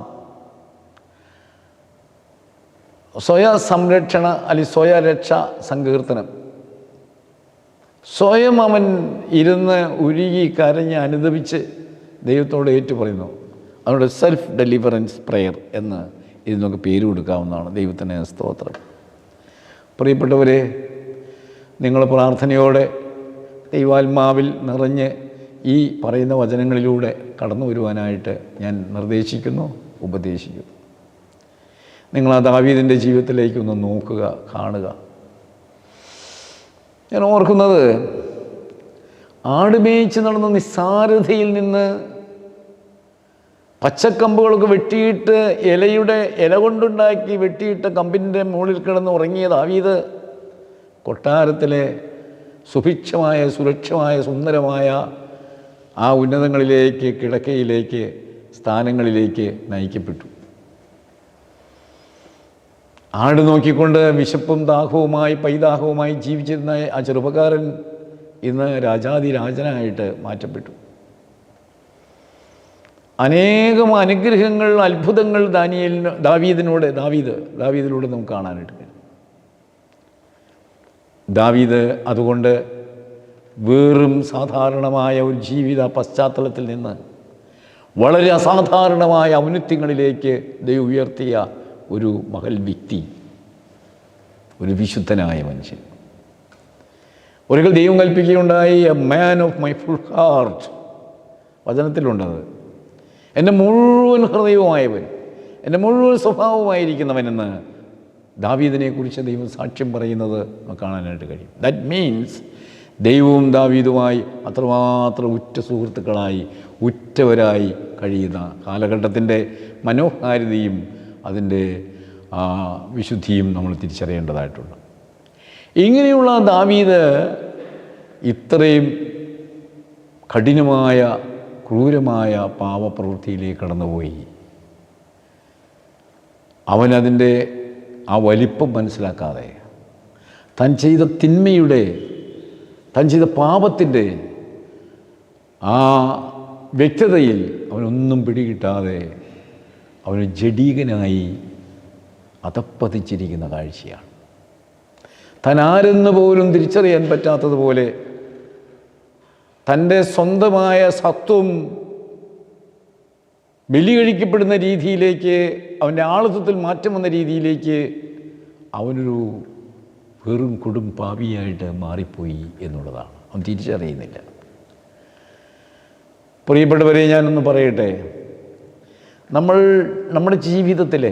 സ്വയസംരക്ഷണ അല്ലെങ്കിൽ സ്വയരക്ഷ സങ്കീർത്തനം. സ്വയം അവൻ ഇരുന്ന് ഉരുകി കരഞ്ഞ് അനുദപിച്ച് ദൈവത്തോട് ഏറ്റുപറയുന്നു. അതുകൊണ്ട് സെൽഫ് ഡെലിവറൻസ് പ്രെയർ എന്ന് ഇത് നമുക്ക് പേര് കൊടുക്കാവുന്നതാണ്. ദൈവത്തിന് സ്തോത്രം. പ്രിയപ്പെട്ടവരെ, നിങ്ങൾ പ്രാർത്ഥനയോടെ ദൈവാത്മാവിൽ നിറഞ്ഞ് ഈ പറയുന്ന വചനങ്ങളിലൂടെ കടന്നു വരുവാനായിട്ട് ഞാൻ നിർദ്ദേശിക്കുന്നു, ഉപദേശിക്കുന്നു. നിങ്ങൾ ആ ദാവീദിൻ്റെ ജീവിതത്തിലേക്കൊന്ന് നോക്കുക, കാണുക. ഞാൻ ഓർക്കുന്നത്, ആടുമേയിച്ച് നടന്ന നിസ്സാരതയിൽ നിന്ന് പച്ചക്കമ്പുകളൊക്കെ വെട്ടിയിട്ട് ഇല കൊണ്ടുണ്ടാക്കി വെട്ടിയിട്ട കമ്പിൻ്റെ മുകളിൽ കിടന്ന് ഉറങ്ങിയ ദാവീദ് കൊട്ടാരത്തിലെ സുഭിക്ഷമായ, സുരക്ഷമായ, സുന്ദരമായ ആ ഉന്നതങ്ങളിലേക്ക്, കിടക്കയിലേക്ക്, സ്ഥാനങ്ങളിലേക്ക് നയിക്കപ്പെട്ടു. ആട് നോക്കിക്കൊണ്ട് വിശപ്പും ദാഹവുമായി പൈദാഹവുമായി ജീവിച്ചിരുന്ന ആ ചെറുപ്പക്കാരൻ ഇന്ന് രാജാതിരാജനായിട്ട് മാറ്റപ്പെട്ടു. അനേകം അനുഗ്രഹങ്ങൾ, അത്ഭുതങ്ങൾ ദാവീദിലൂടെ നമുക്ക് കാണാനായിട്ട് കഴിയും. ദാവീദ് അതുകൊണ്ട് വെറും സാധാരണമായ ഒരു ജീവിത പശ്ചാത്തലത്തിൽ നിന്ന് വളരെ അസാധാരണമായ ഔന്നത്യങ്ങളിലേക്ക് ദൈവം ഉയർത്തിയ ഒരു മഹൽ വ്യക്തി, ഒരു വിശുദ്ധനായ മനുഷ്യൻ. ഒരിക്കൽ ദൈവം കൽപ്പിക്കുകയുണ്ടായി, a man of my full heart, വചനത്തിലുണ്ടത്. എൻ്റെ മുഴുവൻ ഹൃദയവുമായവൻ, എൻ്റെ മുഴുവൻ സ്വഭാവമായിരിക്കുന്നവനെന്ന് ദാവീദിനെക്കുറിച്ച് ദൈവം സാക്ഷ്യം പറയുന്നത് നമുക്ക് കാണാനായിട്ട് കഴിയും. ദാറ്റ് മീൻസ് ദൈവവും ദാവീദുമായി അത്രമാത്രം ഉറ്റ സുഹൃത്തുക്കളായി, ഉറ്റവരായി കഴിയുന്ന കാലഘട്ടത്തിൻ്റെ മനോഹാരിതയും അതിൻ്റെ വിശുദ്ധിയും നമ്മൾ തിരിച്ചറിയേണ്ടതായിട്ടുണ്ട്. ഇങ്ങനെയുള്ള ദാവീദ് ഇത്രയും കഠിനമായ ക്രൂരമായ പാപപ്രവൃത്തിയിലേക്ക് കടന്നുപോയി. അവനതിൻ്റെ ആ വലിപ്പം മനസ്സിലാക്കാതെ താൻ ചെയ്ത തിന്മയുടെ, താൻ ചെയ്ത പാപത്തിൻ്റെ ആ വ്യക്തതയിൽ അവനൊന്നും പിടികിട്ടാതെ അവന് ജഡീകനായി അധപ്പതിച്ചിരിക്കുന്ന കാഴ്ചയാണ്. താൻ ആരെന്ന് പോലും തിരിച്ചറിയാൻ പറ്റാത്തതുപോലെ തൻ്റെ സ്വന്തമായ സത്വം ബലികഴിക്കപ്പെടുന്ന രീതിയിലേക്ക്, അവൻ്റെ ആളത്വത്തിൽ മാറ്റം വന്ന രീതിയിലേക്ക് അവനൊരു വെറും കൊടും പാപിയായിട്ട് മാറിപ്പോയി എന്നുള്ളതാണ്. അവൻ തിരിച്ചറിയുന്നില്ല. പ്രിയപ്പെട്ടവരെ, ഞാനൊന്ന് പറയട്ടെ, നമ്മുടെ ജീവിതത്തിൽ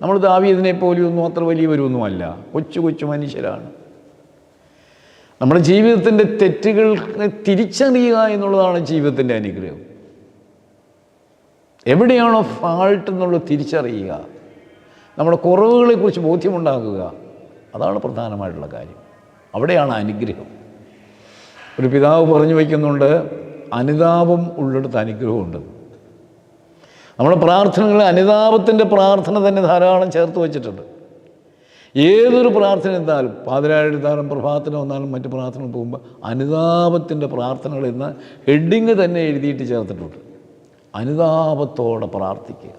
നമ്മൾ ദാവീദിനെ പോലെയൊന്നും അത്ര വലിയവരൊന്നുമല്ല, കൊച്ചു കൊച്ചു മനുഷ്യരാണ്. നമ്മുടെ ജീവിതത്തിൻ്റെ തെറ്റുകൾ തിരിച്ചറിയുക എന്നുള്ളതാണ് ജീവിതത്തിൻ്റെ അനുഗ്രഹം. എവിടെയാണോ ഫാൾട്ട് എന്നുള്ളത് തിരിച്ചറിയുക, നമ്മുടെ കുറവുകളെക്കുറിച്ച് ബോധ്യമുണ്ടാക്കുക, അതാണ് പ്രധാനമായിട്ടുള്ള കാര്യം. അവിടെയാണ് അനുഗ്രഹം. ഒരു പിതാവ് പറഞ്ഞു വയ്ക്കുന്നുണ്ട്, അനുതാപം ഉള്ളിടത്ത് അനുഗ്രഹമുണ്ട്. നമ്മുടെ പ്രാർത്ഥനകൾ അനുതാപത്തിൻ്റെ പ്രാർത്ഥന തന്നെ ധാരാളം ചേർത്ത് വച്ചിട്ടുണ്ട്. ഏതൊരു പ്രാർത്ഥന എന്തായാലും, പാതിരായെടുത്താലും പ്രഭാതത്തിന് വന്നാലും മറ്റ് പ്രാർത്ഥന പോകുമ്പോൾ അനുതാപത്തിൻ്റെ പ്രാർത്ഥനകൾ എന്ന ഹെഡിങ് തന്നെ എഴുതിയിട്ട് ചേർത്തിട്ടുണ്ട്. അനുതാപത്തോടെ പ്രാർത്ഥിക്കുക.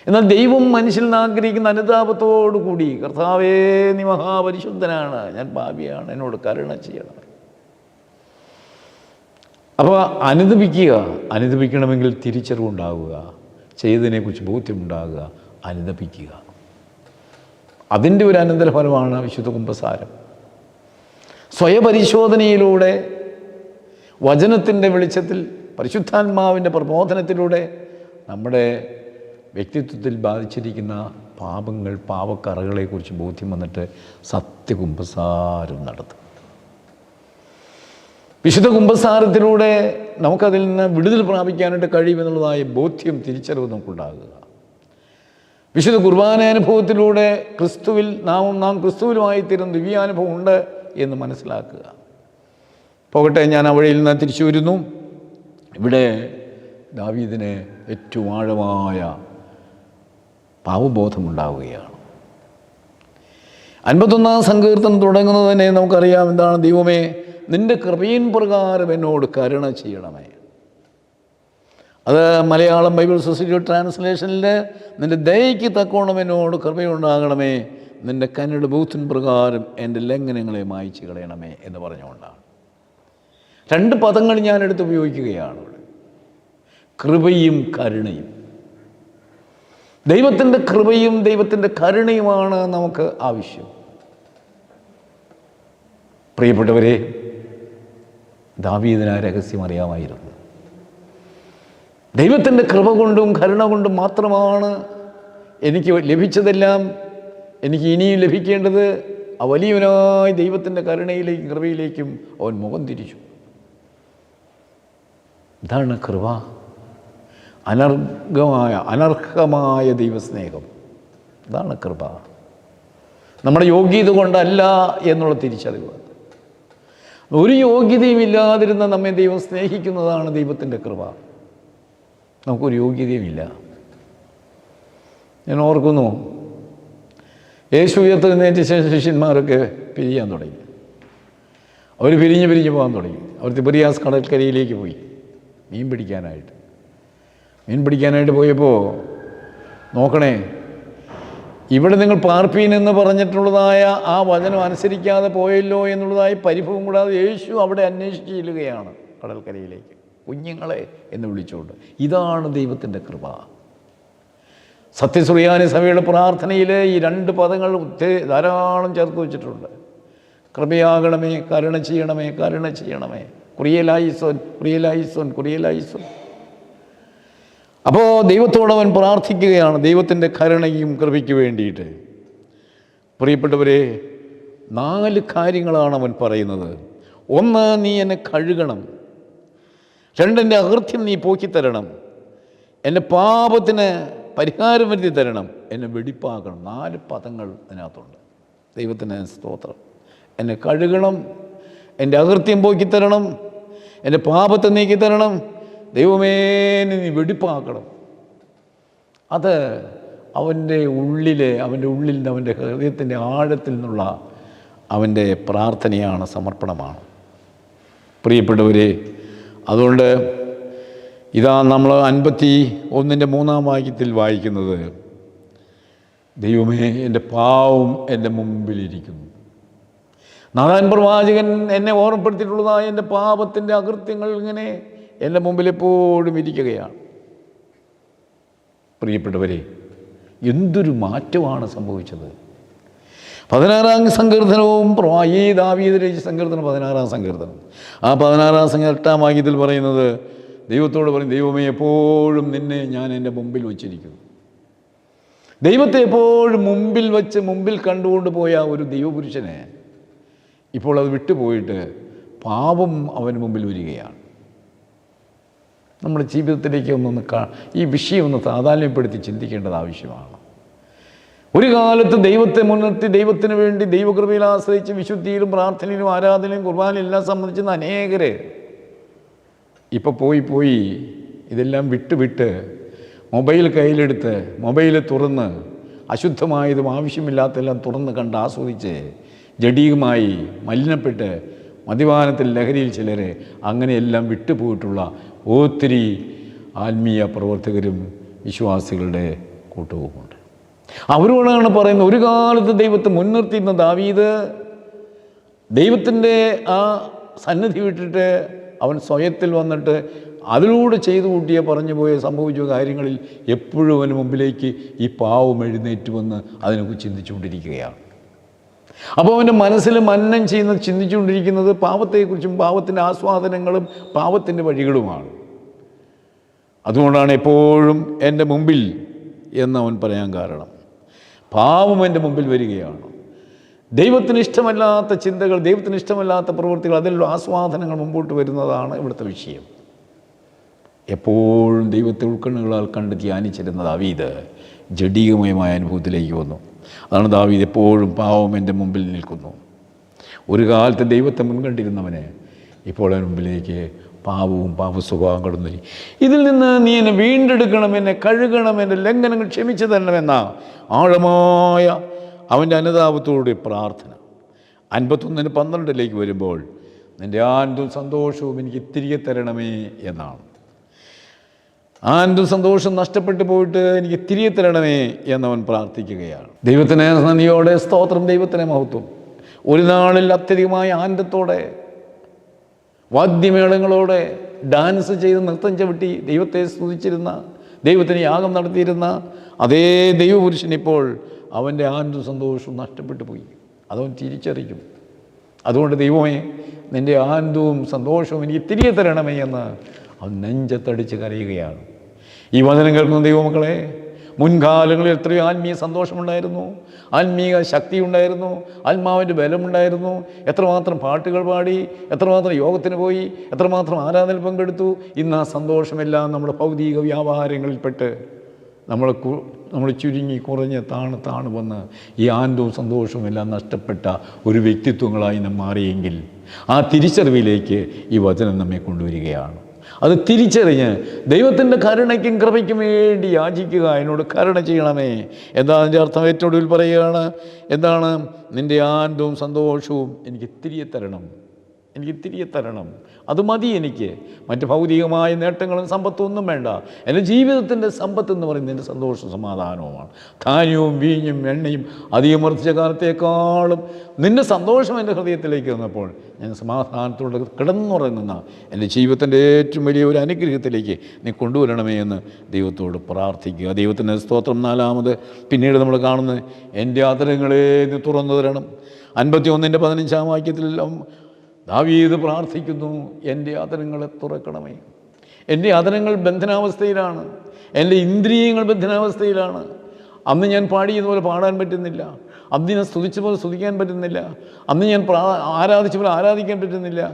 എന്നാൽ ദൈവം മനുഷ്യൻ ആഗ്രഹിക്കുന്ന അനുതാപത്തോടു കൂടി, കർത്താവേ നീ മഹാപരിശുദ്ധനാണ്, ഞാൻ പാപിയാണ്, എന്നോട് കരുണ ചെയ്യണം. അപ്പോൾ അനുദപിക്കണമെങ്കിൽ തിരിച്ചറിവുണ്ടാവുക, ചെയ്തതിനെക്കുറിച്ച് ബോധ്യമുണ്ടാകുക, അനുദപിക്കുക. അതിൻ്റെ ഒരു അനന്തരഫലമാണ് വിശുദ്ധ കുമ്പസാരം. സ്വയപരിശോധനയിലൂടെ, വചനത്തിൻ്റെ വെളിച്ചത്തിൽ, പരിശുദ്ധാത്മാവിൻ്റെ പ്രബോധനത്തിലൂടെ നമ്മുടെ വ്യക്തിത്വത്തിൽ ബാധിച്ചിരിക്കുന്ന പാപങ്ങൾ, പാപക്കറകളെക്കുറിച്ച് ബോധ്യം വന്നിട്ട് സത്യകുമ്പസാരം നടത്തും. വിശുദ്ധ കുമ്പസാരത്തിലൂടെ നമുക്കതിൽ നിന്ന് വിടുതൽ പ്രാപിക്കാനായിട്ട് കഴിയുമെന്നുള്ളതായ ബോധ്യം, തിരിച്ചറിവ് നമുക്കുണ്ടാകുക. വിശുദ്ധ കുർബാനാനുഭവത്തിലൂടെ നാം ക്രിസ്തുവിലുമായിത്തീരുന്ന ദിവ്യാനുഭവം ഉണ്ട് എന്ന് മനസ്സിലാക്കുക. പോകട്ടെ, ഞാൻ ആ വഴിയിൽ നിന്ന് തിരിച്ചു വരുന്നു. ഇവിടെ ദാവീദിന് ഏറ്റവും ആഴമായ പാവബോധമുണ്ടാവുകയാണ്. 51-ാം സങ്കീർത്തനം തുടങ്ങുന്നത് തന്നെ നമുക്കറിയാം എന്താണ്. ദൈവമേ, നിൻ്റെ കൃപയിൻ പ്രകാരം എന്നോട് കരുണ ചെയ്യണമേ. അത് മലയാളം ബൈബിൾ സൊസൈറ്റി ട്രാൻസ്ലേഷനിൽ നിൻ്റെ ദയയ്ക്ക് തക്കോണം എന്നോട് കൃപയുണ്ടാകണമേ, നിൻ്റെ കന്നഡ ബൂത്തിൻ പ്രകാരം എൻ്റെ ലംഘനങ്ങളെ മായ്ച്ചു കളയണമേ എന്ന് പറഞ്ഞുകൊണ്ടാണ്. 2 പദങ്ങൾ ഞാനെടുത്ത് ഉപയോഗിക്കുകയാണ് ഇവിടെ, കൃപയും കരുണയും. ദൈവത്തിൻ്റെ കൃപയും ദൈവത്തിൻ്റെ കരുണയുമാണ് നമുക്ക് ആവശ്യം. പ്രിയപ്പെട്ടവരെ, ദാവീദിന് ആ രഹസ്യം അറിയാമായിരുന്നു. ദൈവത്തിൻ്റെ കൃപ കൊണ്ടും കരുണ കൊണ്ടും മാത്രമാണ് എനിക്ക് ലഭിച്ചതെല്ലാം എനിക്ക് ഇനിയും ലഭിക്കേണ്ടത്. ആ വലിയവനായ ദൈവത്തിൻ്റെ കരുണയിലേക്കും കൃപയിലേക്കും അവൻ മുഖം തിരിച്ചു. ഇതാണ് കൃപ, അനർഹമായ ദൈവസ്നേഹം. ഇതാണ് കൃപ. നമ്മുടെ യോഗ്യത കൊണ്ടല്ല എന്നുള്ള തിരിച്ചറിവ്. ഒരു യോഗ്യതയും ഇല്ലാതിരുന്ന നമ്മെ ദൈവം സ്നേഹിക്കുന്നതാണ് ദൈവത്തിൻ്റെ കൃപ. നമുക്കൊരു യോഗ്യതയുമില്ല. ഞാൻ ഓർക്കുന്നു, യേശു ഉയർത്തെഴുന്നേറ്റ ശേഷം ശിഷ്യന്മാരൊക്കെ പിരിയാൻ തുടങ്ങി. അവർ പിരിഞ്ഞ് പോകാൻ തുടങ്ങി. അവർ തിബറിയാസ് കടൽക്കരയിലേക്ക് പോയി മീൻ പിടിക്കാനായിട്ട് പോയപ്പോൾ നോക്കണേ, ഇവിടെ നിങ്ങൾ പാർപ്പീൻ എന്ന് പറഞ്ഞിട്ടുള്ളതായ ആ വചനം അനുസരിക്കാതെ പോയല്ലോ എന്നുള്ളതായി പരിഭവം കൂടാതെ യേശു അവിടെ അന്വേഷിച്ച് ചെല്ലുകയാണ് കടൽക്കരയിലേക്ക്, കുഞ്ഞുങ്ങളെ എന്ന് വിളിച്ചുകൊണ്ട്. ഇതാണ് ദൈവത്തിൻ്റെ കൃപ. സത്യസുറിയാനി സഭയുടെ പ്രാർത്ഥനയിൽ ഈ 2 പദങ്ങൾ ധാരാളം ചേർത്ത് വെച്ചിട്ടുണ്ട്. കൃപയാകണമേ, കരുണ ചെയ്യണമേ, കരുണ ചെയ്യണമേ, കുറിയലായിസോൻ, കുറിയലായിസോൻ, കുറിയലായിസോൻ. അപ്പോൾ ദൈവത്തോടവൻ പ്രാർത്ഥിക്കുകയാണ് ദൈവത്തിൻ്റെ കരുണയും കൃപയ്ക്ക് വേണ്ടിയിട്ട്. പ്രിയപ്പെട്ടവരെ, 4 കാര്യങ്ങളാണ് അവൻ പറയുന്നത്. 1, നീ എന്നെ കഴുകണം. 2, എൻ്റെ അകൃത്യം നീ പോക്കിത്തരണം. എൻ്റെ പാപത്തിന് പരിഹാരം വരുത്തി തരണം. എന്നെ വെടിപ്പാക്കണം. 4 പദങ്ങൾ അതിനകത്തുണ്ട്. ദൈവത്തിന് സ്തോത്രം. എന്നെ കഴുകണം, എൻ്റെ അകൃത്യം പോക്കിത്തരണം, എൻ്റെ പാപത്തെ നീക്കിത്തരണം, ദൈവമേ നീ വെടിപ്പാക്കണം. അത് അവൻ്റെ ഉള്ളിൽ നിന്ന് അവൻ്റെ ഹൃദയത്തിൻ്റെ ആഴത്തിൽ നിന്നുള്ള അവൻ്റെ പ്രാർത്ഥനയാണ്, സമർപ്പണമാണ്. പ്രിയപ്പെട്ടവരെ, അതുകൊണ്ട് ഇതാ നമ്മൾ 51-ന്റെ 3-ാം വാക്യത്തിൽ വായിക്കുന്നത്, ദൈവമേ എൻ്റെ പാവം എൻ്റെ മുമ്പിലിരിക്കുന്നു. നാഥാൻ പ്രവാചകൻ എന്നെ ഓർമ്മപ്പെടുത്തിയിട്ടുള്ളതായ എൻ്റെ പാപത്തിൻ്റെ അകൃത്യങ്ങൾ ഇങ്ങനെ എൻ്റെ മുമ്പിൽ എപ്പോഴും ഇരിക്കുകയാണ്. പ്രിയപ്പെട്ടവരെ, എന്തൊരു മാറ്റമാണ് സംഭവിച്ചത്. 16-ാം സങ്കീർത്തനവും ഈ ദാവീദ് രചിച്ച സങ്കീർത്തനം 16-ാം സങ്കീർത്തനം, ആ 16-ാം സങ്കീർത്തനം 8-ാം വാക്യത്തിൽ പറയുന്നത്, ദൈവത്തോട് പറയും, ദൈവമേ എപ്പോഴും നിന്നെ ഞാൻ എൻ്റെ മുമ്പിൽ വച്ചിരിക്കുന്നു. ദൈവത്തെ എപ്പോഴും മുമ്പിൽ കണ്ടുകൊണ്ട് പോയ ഒരു ദൈവപുരുഷനെ ഇപ്പോൾ അത് വിട്ടുപോയിട്ട് പാപം അവന് മുമ്പിൽ വരികയാണ്. നമ്മുടെ ജീവിതത്തിലേക്ക് ഈ വിഷയം ഒന്ന് താതാത്മ്യപ്പെടുത്തി ചിന്തിക്കേണ്ടത് ആവശ്യമാണ്. ഒരു കാലത്ത് ദൈവത്തെ മുൻനിർത്തി ദൈവത്തിന് വേണ്ടി ദൈവകൃപയിൽ ആശ്രയിച്ച് വിശുദ്ധിയിലും പ്രാർത്ഥനയിലും ആരാധനയിലും കുർബാനയിലും എല്ലാം സംബന്ധിക്കുന്ന അനേകർ ഇപ്പോൾ പോയി ഇതെല്ലാം വിട്ട് മൊബൈൽ കയ്യിലെടുത്ത് മൊബൈൽ തുറന്ന് അശുദ്ധമായതും ആവശ്യമില്ലാത്തതെല്ലാം തുറന്ന് കണ്ട് ആസ്വദിച്ച് ജഡീകമായി മലിനപ്പെട്ട് മദ്യപാനത്തിൽ ലഹരിയിൽ ചിലർ അങ്ങനെയെല്ലാം വിട്ടുപോയിട്ടുള്ള ഒത്തിരി ആത്മീയ പ്രവർത്തകരും വിശ്വാസികളുടെ കൂട്ടവുമുണ്ട്. അവരോടാണ് പറയുന്നത്, ഒരു കാലത്ത് ദൈവത്തെ മുൻനിർത്തിയിരുന്ന ദാവീദ് ദൈവത്തിൻ്റെ ആ സന്നിധി വിട്ടിട്ട് അവൻ സ്വയത്തിൽ വന്നിട്ട് അതിലൂടെ ചെയ്തു കൂട്ടിയ പറഞ്ഞു പോയ സംഭവിച്ച കാര്യങ്ങളിൽ എപ്പോഴും അവന് മുമ്പിലേക്ക് ഈ പാവം എഴുന്നേറ്റ് വന്ന് അതിനെക്കുറിച്ച് ചിന്തിച്ചുകൊണ്ടിരിക്കുകയാണ്. അപ്പോൾ അവൻ്റെ മനസ്സിൽ മന്നം ചിന്തിച്ചുകൊണ്ടിരിക്കുന്നത് പാപത്തെക്കുറിച്ചും പാപത്തിൻ്റെ ആസ്വാദനങ്ങളും പാപത്തിൻ്റെ വഴികളുമാണ്. അതുകൊണ്ടാണ് എപ്പോഴും എൻ്റെ മുമ്പിൽ എന്നവൻ പറയാൻ കാരണം. പാപം എൻ്റെ മുമ്പിൽ വരികയാണ്. ദൈവത്തിന് ഇഷ്ടമല്ലാത്ത ചിന്തകൾ, ദൈവത്തിന് ഇഷ്ടമല്ലാത്ത പ്രവൃത്തികൾ, അതിലുള്ള ആസ്വാദനങ്ങൾ മുമ്പോട്ട് വരുന്നതാണ് ഇവിടുത്തെ വിഷയം. എപ്പോഴും ദൈവത്തെ ഉൾക്കണ്ണുകളാൽ കണ്ട് ധ്യാനിച്ചിരുന്ന ദാവീദ് ജഡീകമയമായ അനുഭവത്തിലേക്ക് വന്നു. അതാണ് ദാവീദ് എപ്പോഴും പാവം എൻ്റെ മുമ്പിൽ നിൽക്കുന്നു. ഒരു കാലത്ത് ദൈവത്തെ മുൻകണ്ടിരുന്നവന് ഇപ്പോൾ അവന് മുമ്പിലേക്ക് പാപവും പാപസ്വഭാവം കടന്നു. ഇതിൽ നിന്ന് നീ എന്നെ വീണ്ടെടുക്കണം, എന്നെ കഴുകണം, എൻ്റെ ലംഘനങ്ങൾ ക്ഷമിച്ചു തരണമെന്ന ആഴമായ അവൻ്റെ അനുതാപത്തോടെ പ്രാർത്ഥന. 51-12 വരുമ്പോൾ, നിൻ്റെ ആനന്ദവും സന്തോഷവും എനിക്ക് തിരികെ തരണമേ എന്നാണ്. ആനന്ദവും സന്തോഷം നഷ്ടപ്പെട്ടു പോയിട്ട് എനിക്ക് തിരികെ തരണമേ എന്നവൻ പ്രാർത്ഥിക്കുകയാണ്. ദൈവത്തിന് നന്ദിയോടെ സ്തോത്രം, ദൈവത്തിന് മഹത്വം. ഒരു നാളിൽ അത്യധികമായ ആനന്ദത്തോടെ വാദ്യമേളങ്ങളോടെ ഡാൻസ് ചെയ്ത് നൃത്തം ചവിട്ടി ദൈവത്തെ സ്തുതിച്ചിരുന്ന, ദൈവത്തിന് യാഗം നടത്തിയിരുന്ന അതേ ദൈവപുരുഷനിപ്പോൾ അവൻ്റെ ആനന്ദവും സന്തോഷവും നഷ്ടപ്പെട്ടു പോയി. അതവൻ തിരിച്ചറിയും. അതുകൊണ്ട് ദൈവമേ, നിൻ്റെ ആനന്ദവും സന്തോഷവും എനിക്ക് തിരികെ തരണമേ എന്ന് അവൻ നെഞ്ചത്തടിച്ച് കരയുകയാണ്. ഈ വചനം കേൾക്കുന്ന ദൈവമക്കളെ, മുൻകാലങ്ങളിൽ എത്രയോ ആത്മീയ സന്തോഷമുണ്ടായിരുന്നു, ആത്മീയ ശക്തി ഉണ്ടായിരുന്നു, ആത്മാവിൻ്റെ ബലമുണ്ടായിരുന്നു. എത്രമാത്രം പാട്ടുകൾ പാടി, എത്രമാത്രം യോഗത്തിന് പോയി, എത്രമാത്രം ആരാധനയിൽ പങ്കെടുത്തു. ഇന്ന് ആ സന്തോഷമെല്ലാം നമ്മുടെ ഭൗതിക വ്യാപാരങ്ങളിൽപ്പെട്ട് നമ്മൾ ചുരുങ്ങി കുറഞ്ഞ് താണ് വന്ന് ഈ ആനന്ദവും സന്തോഷവും എല്ലാം നഷ്ടപ്പെട്ട ഒരു വ്യക്തിത്വങ്ങളായി നാം മാറിയെങ്കിൽ ആ തിരിച്ചറിവിലേക്ക് ഈ വചനം നമ്മെ കൊണ്ടുവരികയാണ്. അത് തിരിച്ചറിഞ്ഞ് ദൈവത്തിൻ്റെ കരുണയ്ക്കും കൃപയ്ക്കും വേണ്ടി യാചിക്കുക. എന്നോട് കരുണ ചെയ്യണമേ. എന്താ അതിൻ്റെ അർത്ഥം? ഏറ്റവും ഒടുവിൽ പറയുകയാണ്, എന്താണ്? നിൻ്റെ ആനന്ദവും സന്തോഷവും എനിക്ക് തിരികെ തരണം, എനിക്ക് തിരികെ തരണം. അത് മതി എനിക്ക്. മറ്റ് ഭൗതികമായ നേട്ടങ്ങളും സമ്പത്തും ഒന്നും വേണ്ട. എൻ്റെ ജീവിതത്തിൻ്റെ സമ്പത്ത് എന്ന് പറയുന്നത് എൻ്റെ സന്തോഷവും സമാധാനവുമാണ്. ധാന്യവും വീഞ്ഞും എണ്ണയും അധികം വർദ്ധിച്ച കാലത്തേക്കാളും നിൻ്റെ സന്തോഷം എൻ്റെ ഹൃദയത്തിലേക്ക് വന്നപ്പോൾ ഞാൻ സമാധാനത്തോടെ കിടന്നുറങ്ങുന്ന എൻ്റെ ജീവിതത്തിൻ്റെ ഏറ്റവും വലിയ ഒരു അനുഗ്രഹത്തിലേക്ക് നീ കൊണ്ടുവരണമേ എന്ന് ദൈവത്തോട് പ്രാർത്ഥിക്കുക. ദൈവത്തിൻ്റെ സ്തോത്രം. നാലാമത് പിന്നീട് നമ്മൾ കാണുന്നത്, എൻ്റെ അധരങ്ങളെ നീ തുറന്നു തരണം. 51:15 വാക്യത്തിലെല്ലാം ദാവീദ് പ്രാർത്ഥിക്കുന്നു, എൻ്റെ അധരങ്ങളെ തുറക്കണമേ. എൻ്റെ അധരങ്ങൾ ബന്ധനാവസ്ഥയിലാണ്, എൻ്റെ ഇന്ദ്രിയങ്ങൾ ബന്ധനാവസ്ഥയിലാണ്. അന്ന് ഞാൻ പാടിയതുപോലെ പാടാൻ പറ്റുന്നില്ല, അന്ന് ഞാൻ സ്തുതിച്ച പോലെ സ്തുതിക്കാൻ പറ്റുന്നില്ല, അന്ന് ഞാൻ ആരാധിച്ച പോലെ ആരാധിക്കാൻ പറ്റുന്നില്ല.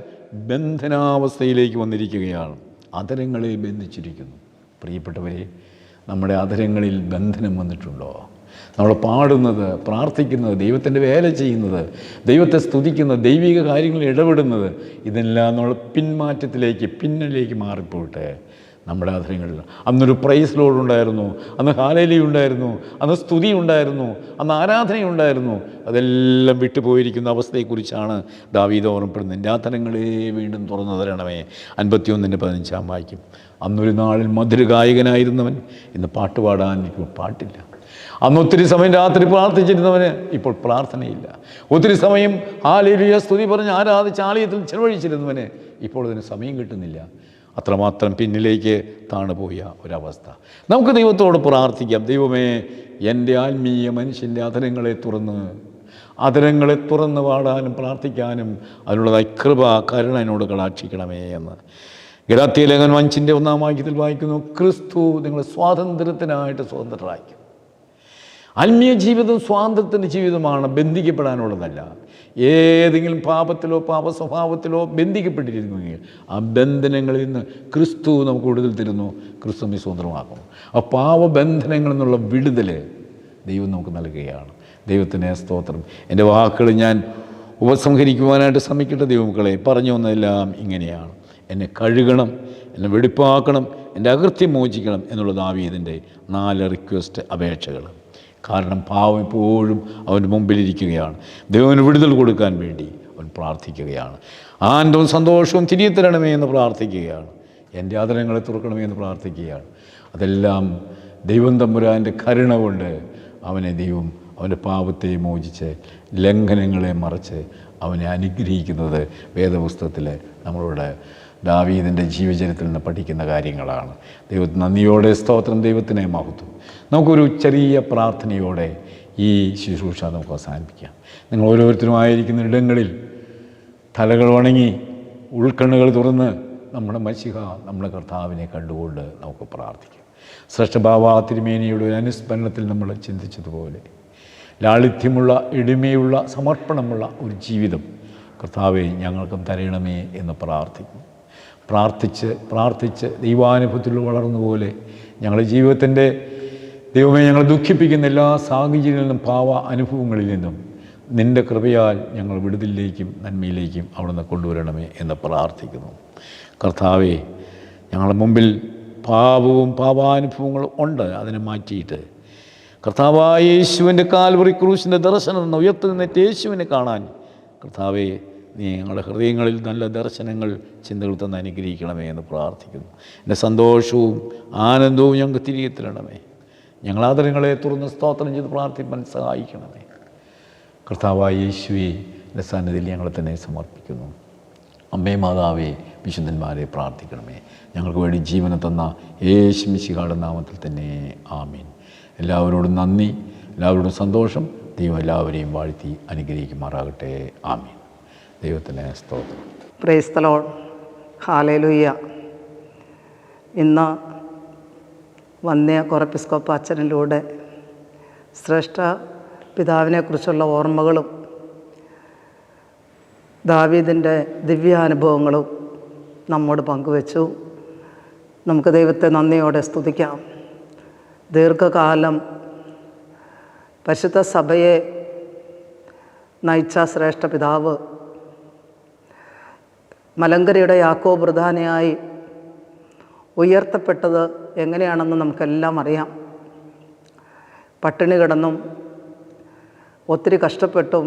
ബന്ധനാവസ്ഥയിലേക്ക് വന്നിരിക്കുകയാണ്. അധരങ്ങളെ ബന്ധിച്ചിരിക്കുന്നു. പ്രിയപ്പെട്ടവരെ, നമ്മുടെ അധരങ്ങളിൽ ബന്ധനം വന്നിട്ടുണ്ടോ? നമ്മൾ പാടുന്നത്, പ്രാർത്ഥിക്കുന്നത്, ദൈവത്തിൻ്റെ വേല ചെയ്യുന്നത്, ദൈവത്തെ സ്തുതിക്കുന്നത്, ദൈവിക കാര്യങ്ങളിൽ ഇടപെടുന്നത്, ഇതെല്ലാം നമ്മൾ പിന്നിലേക്ക് മാറിപ്പോയിട്ട് നമ്മുടെ അധരങ്ങളിൽ അന്നൊരു പ്രൈസ് ലോഡ് ഉണ്ടായിരുന്നു, അന്ന് ഹല്ലേലൂയ ഉണ്ടായിരുന്നു, അന്ന് സ്തുതി ഉണ്ടായിരുന്നു, അന്ന് ആരാധനയുണ്ടായിരുന്നു. അതെല്ലാം വിട്ടുപോയിരിക്കുന്ന അവസ്ഥയെക്കുറിച്ചാണ് ദാവീദ് ഓർമ്മപ്പെടുന്നത്. എൻ്റെ അധരങ്ങളെ വീണ്ടും തുറന്നു തരണമേ. 51:15 വാക്യം. അന്നൊരു നാളിൽ മധുരഗായകനായിരുന്നവൻ ഇന്ന് പാട്ട് പാടാൻ എനിക്ക് പാട്ടില്ല. അന്ന് ഒത്തിരി സമയം രാത്രി പ്രാർത്ഥിച്ചിരുന്നവന് ഇപ്പോൾ പ്രാർത്ഥനയില്ല. ഒത്തിരി സമയം ഹല്ലേലൂയ സ്തുതി പറഞ്ഞ് ആരാധിച്ച് ആലയത്തിൽ ചെലവഴിച്ചിരുന്നവന് ഇപ്പോൾ അതിന് സമയം കിട്ടുന്നില്ല. അത്രമാത്രം പിന്നിലേക്ക് താണുപോയ ഒരവസ്ഥ. നമുക്ക് ദൈവത്തോട് പ്രാർത്ഥിക്കാം. ദൈവമേ, എൻ്റെ ആത്മീയ മനുഷ്യൻ്റെ അധരങ്ങളെ തുറന്ന് പാടാനും പ്രാർത്ഥിക്കാനും അതിനുള്ളതായി കൃപ, കരുണ എന്നോട് കടാക്ഷിക്കണമേ എന്ന് ഗലാത്യലേഖനം 5:1 വാക്യത്തിൽ വായിക്കുന്നു. ക്രിസ്തു നിങ്ങളെ സ്വാതന്ത്ര്യത്തിനായിട്ട് സ്വതന്ത്രരാക്കി. ആത്മീയ ജീവിതം സ്വാതന്ത്ര്യത്തിൻ്റെ ജീവിതമാണ്, ബന്ധിക്കപ്പെടാനുള്ളതല്ല. ഏതെങ്കിലും പാപത്തിലോ പാപ സ്വഭാവത്തിലോ ബന്ധിക്കപ്പെട്ടിരിക്കുമെങ്കിൽ ആ ബന്ധനങ്ങളിൽ നിന്ന് ക്രിസ്തു നമുക്ക് വിടുതൽ തരുന്നു, ക്രിസ്തു നമ്മെ സ്വതന്ത്രമാക്കുന്നു. ആ പാവബന്ധനങ്ങളിൽ നിന്നുള്ള വിടുതൽ ദൈവം നമുക്ക് നൽകുകയാണ്. ദൈവത്തിന് സ്തോത്രം. എൻ്റെ വാക്കുകൾ ഞാൻ ഉപസംഹരിക്കുവാനായിട്ട് ശ്രമിക്കട്ടെ. ദൈവമക്കളെ, പറഞ്ഞു വന്നതെല്ലാം ഇങ്ങനെയാണ്. എന്നെ കഴുകണം, എന്നെ വെടിപ്പാക്കണം, എൻ്റെ അകൃത്യം മോചിക്കണം എന്നുള്ള ദാവീദിൻ്റെ 4 റിക്വസ്റ്റ്, അപേക്ഷകൾ. കാരണം പാവം എപ്പോഴും അവൻ്റെ മുമ്പിലിരിക്കുകയാണ്. ദൈവത്തിന് വിടുതൽ കൊടുക്കാൻ വേണ്ടി അവൻ പ്രാർത്ഥിക്കുകയാണ്. ആനന്ദവും സന്തോഷവും തിരികെ തരണമേ എന്ന് പ്രാർത്ഥിക്കുകയാണ്. എൻ്റെ അധരങ്ങളെ തുറക്കണമേ എന്ന് പ്രാർത്ഥിക്കുകയാണ്. അതെല്ലാം ദൈവം തമ്പുരാൻ്റെ കരുണ കൊണ്ട് ദൈവം അവൻ്റെ പാപത്തെ മോചിച്ച് ലംഘനങ്ങളെ മറച്ച് അവനെ അനുഗ്രഹിക്കുന്നത് വേദപുസ്തകത്തിൽ നമ്മളോട് ദാവീദിൻ്റെ ജീവചരിത്രത്തിൽ നിന്ന് പഠിക്കുന്ന കാര്യങ്ങളാണ്. ദൈവത്തിന് നന്ദിയോടെ സ്തോത്രം, ദൈവത്തിനെ മഹത്വം. നമുക്കൊരു ചെറിയ പ്രാർത്ഥനയോടെ ഈ ശുശ്രൂഷ നമുക്ക് അവസാനിപ്പിക്കാം. നിങ്ങൾ ഓരോരുത്തരുമായിരിക്കുന്ന ഇടങ്ങളിൽ തലകൾ വണങ്ങി ഉൾക്കണ്ണുകൾ തുറന്ന് നമ്മുടെ മശിഹ, നമ്മുടെ കർത്താവിനെ കണ്ടുകൊണ്ട് നമുക്ക് പ്രാർത്ഥിക്കാം. ശ്രേഷ്ഠഭാവ തിരുമേനിയുടെ ഒരു അനുസ്മരണത്തിൽ നമ്മൾ ചിന്തിച്ചതുപോലെ ലാളിത്യമുള്ള, എളിമയുള്ള, സമർപ്പണമുള്ള ഒരു ജീവിതം കർത്താവെ ഞങ്ങൾക്കും തരണമേ എന്ന് പ്രാർത്ഥിക്കും. പ്രാർത്ഥിച്ച് ദൈവാനുഭവത്തിൽ വളർന്നുപോലെ ഞങ്ങളുടെ ജീവിതത്തിൻ്റെ ദൈവമേ, ഞങ്ങൾ ദുഃഖിപ്പിക്കുന്ന എല്ലാ സാഹചര്യങ്ങളിൽ നിന്നും പാവ അനുഭവങ്ങളിൽ നിന്നും നിൻ്റെ കൃപയാൽ ഞങ്ങൾ വിടുതലിലേക്കും നന്മയിലേക്കും അവിടുന്ന് കൊണ്ടുവരണമേ എന്ന് പ്രാർത്ഥിക്കുന്നു. കർത്താവെ, ഞങ്ങളുടെ മുമ്പിൽ പാപവും പാപാനുഭവങ്ങളും ഉണ്ട്. അതിനെ മാറ്റിയിട്ട് കർത്താവായ യേശുവിൻ്റെ കാൽവറി ക്രൂശിൻ്റെ ദർശനം നിന്ന് ഉയർത്തുന്നേറ്റ് യേശുവിനെ കാണാൻ കർത്താവെ, നീ ഞങ്ങളുടെ ഹൃദയങ്ങളിൽ നല്ല ദർശനങ്ങൾ, ചിന്തകൾ തന്ന് അനുഗ്രഹിക്കണമേ എന്ന് പ്രാർത്ഥിക്കുന്നു. എൻ്റെ സന്തോഷവും ആനന്ദവും ഞങ്ങൾക്ക് തിരികെ തരണമേ. ഞങ്ങൾ ആദരങ്ങളെ തുറന്ന് സ്തോത്രം ചെയ്ത് പ്രാർത്ഥിക്കാൻ സഹായിക്കണമേ. കർത്താവായ യേശുവേ, എൻ്റെ സന്നിധിയിൽ ഞങ്ങളെ തന്നെ സമർപ്പിക്കുന്നു. അമ്മേ, മാതാവേ, വിശുദ്ധന്മാരെ പ്രാർത്ഥിക്കണമേ. ഞങ്ങൾക്ക് വേണ്ടി ജീവനെ തന്ന യേശു മിശിഹായുടെ നാമത്തിൽ തന്നെ ആമീൻ. എല്ലാവരോടും നന്ദി, എല്ലാവരോടും സന്തോഷം. ദൈവം എല്ലാവരെയും വാഴ്ത്തി അനുഗ്രഹിക്കുമാറാകട്ടെ. ആമീൻ. ദൈവത്തിന് സ്തോത്രം. Praise the Lord. ഹല്ലേലൂയ. ഇന്ന് വന്യ കൊറപ്പിസ്കോപ്പ അച്ഛനിലൂടെ ശ്രേഷ്ഠ പിതാവിനെക്കുറിച്ചുള്ള ഓർമ്മകളും ദാവീദിൻ്റെ ദിവ്യാനുഭവങ്ങളും നമ്മോട് പങ്കുവച്ചു. നമുക്ക് ദൈവത്തെ നന്ദിയോടെ സ്തുതിക്കാം. ദീർഘകാലം പരിശുദ്ധ സഭയെ നയിച്ച ശ്രേഷ്ഠ പിതാവ്, മലങ്കരയുടെ യാക്കോബ് പ്രധാനിയായി ഉയർത്തപ്പെട്ടത് എങ്ങനെയാണെന്ന് നമുക്കെല്ലാം അറിയാം. പട്ടിണി കിടന്നും ഒത്തിരി കഷ്ടപ്പെട്ടും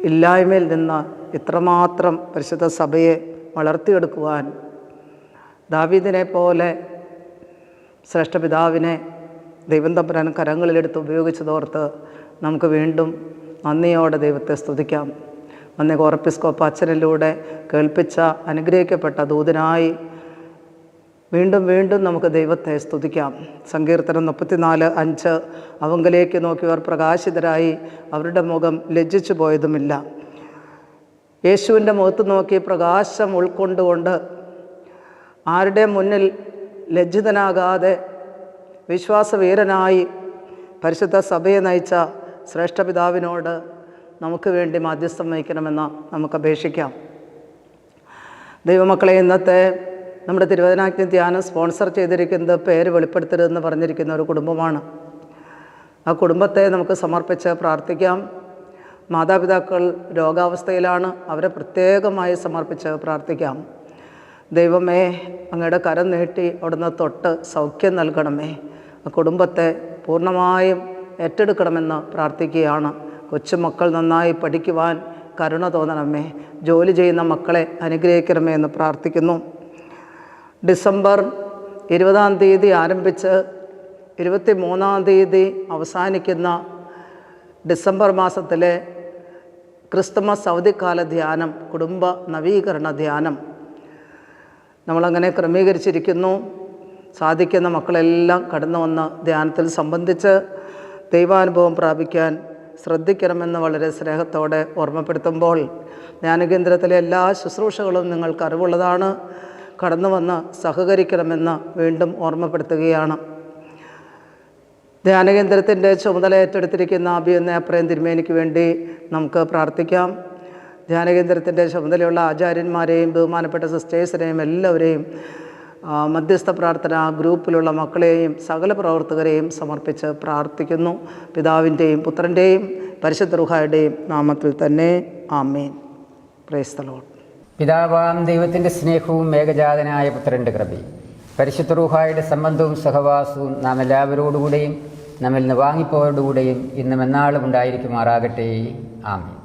ഇല്ലായ്മയിൽ നിന്ന് ഇത്രമാത്രം പരിശുദ്ധ സഭയെ വളർത്തിയെടുക്കുവാൻ ദാവീദിനെ പോലെ ശ്രേഷ്ഠപിതാവിനെ ദൈവം തമ്പുരാൻ കരങ്ങളിലെടുത്ത് ഉപയോഗിച്ചതോർത്ത് നമുക്ക് വീണ്ടും നന്ദിയോടെ ദൈവത്തെ സ്തുതിക്കാം. വന്യ കോറപ്പിസ്കോപ്പ അച്ഛനിലൂടെ കേൾപ്പിച്ച അനുഗ്രഹിക്കപ്പെട്ട ദൂതനായി വീണ്ടും വീണ്ടും നമുക്ക് ദൈവത്തെ സ്തുതിക്കാം. സങ്കീർത്തനം 34:5 അവങ്കലേക്ക് നോക്കിയവർ പ്രകാശിതരായി, അവരുടെ മുഖം ലജ്ജിച്ചു പോയതുമില്ല. യേശുവിൻ്റെ മുഖത്ത് നോക്കി പ്രകാശം ഉൾക്കൊണ്ടുകൊണ്ട് ആരുടെ മുന്നിൽ ലജ്ജിതനാകാതെ വിശ്വാസവീരനായി പരിശുദ്ധ സഭയെ നയിച്ച ശ്രേഷ്ഠപിതാവിനോട് നമുക്ക് വേണ്ടി മാധ്യസ്ഥം വഹിക്കണമെന്ന് നമുക്ക് അപേക്ഷിക്കാം. ദൈവമക്കളെ, ഇന്നത്തെ നമ്മുടെ തിരുവചനാഗ്നി ധ്യാനം സ്പോൺസർ ചെയ്തിരിക്കുന്നത് പേര് വെളിപ്പെടുത്തരുതെന്ന് പറഞ്ഞിരിക്കുന്ന ഒരു കുടുംബമാണ്. ആ കുടുംബത്തെ നമുക്ക് സമർപ്പിച്ച് പ്രാർത്ഥിക്കാം. മാതാപിതാക്കൾ രോഗാവസ്ഥയിലാണ്, അവരെ പ്രത്യേകമായി സമർപ്പിച്ച് പ്രാർത്ഥിക്കാം. ദൈവമേ, അങ്ങയുടെ കരം നീട്ടി അവിടുന്ന് തൊട്ട് സൗഖ്യം നൽകണമേ. ആ കുടുംബത്തെ പൂർണ്ണമായും ഏറ്റെടുക്കണമെന്ന് പ്രാർത്ഥിക്കുകയാണ്. കൊച്ചുമക്കൾ നന്നായി പഠിക്കുവാൻ കരുണ തോന്നണമേ. ജോലി ചെയ്യുന്ന മക്കളെ അനുഗ്രഹിക്കണമേ എന്ന് പ്രാർത്ഥിക്കുന്നു. ഡിസംബർ 20 ആരംഭിച്ച് 23 അവസാനിക്കുന്ന ഡിസംബർ മാസത്തിലെ ക്രിസ്തുമസ് അവധിക്കാല ധ്യാനം, കുടുംബ നവീകരണ ധ്യാനം നമ്മളങ്ങനെ ക്രമീകരിച്ചിരിക്കുന്നു. സാധിക്കുന്ന മക്കളെല്ലാം കടന്നു വന്ന് ധ്യാനത്തിൽ സംബന്ധിച്ച് ദൈവാനുഭവം പ്രാപിക്കാൻ ശ്രദ്ധിക്കണമെന്ന് വളരെ സ്നേഹത്തോടെ ഓർമ്മപ്പെടുത്തുമ്പോൾ, ധ്യാനകേന്ദ്രത്തിലെ എല്ലാ ശുശ്രൂഷകളും നിങ്ങൾക്ക് അറിവുള്ളതാണ്. കടന്നു വന്ന് സഹകരിക്കണമെന്ന് വീണ്ടും ഓർമ്മപ്പെടുത്തുകയാണ്. ധ്യാനകേന്ദ്രത്തിൻ്റെ ചുമതല ഏറ്റെടുത്തിരിക്കുന്ന അഭിയന്ന അപ്രയം തിരുമേനിക്ക് വേണ്ടി നമുക്ക് പ്രാർത്ഥിക്കാം. ധ്യാനകേന്ദ്രത്തിൻ്റെ ചുമതലയുള്ള ആചാര്യന്മാരെയും ബഹുമാനപ്പെട്ട സിസ്റ്റേഴ്സിനെയും എല്ലാവരെയും മധ്യസ്ഥ പ്രാർത്ഥന ഗ്രൂപ്പിലുള്ള മക്കളെയും സകല പ്രവർത്തകരെയും സമർപ്പിച്ച് പ്രാർത്ഥിക്കുന്നു. പിതാവിൻ്റെയും പുത്രൻ്റെയും പരിശുദ്ധ റൂഹായുടെയും നാമത്തിൽ തന്നെ ആമേൻ. Praise the Lord. പിതാവാം ദൈവത്തിൻ്റെ സ്നേഹവും ഏകജാതനായ പുത്രൻ്റെ കൃപയും പരിശുദ്ധ റൂഹായുടെ സംബന്ധവും സഹവാസവും നാം എല്ലാവരോടുകൂടെയും നമ്മിൽ നിന്ന് വാങ്ങിപ്പോയോടുകൂടെയും ഇന്നും എന്നാളും ഉണ്ടായിരിക്കുമാറാകട്ടെ. ആമേൻ.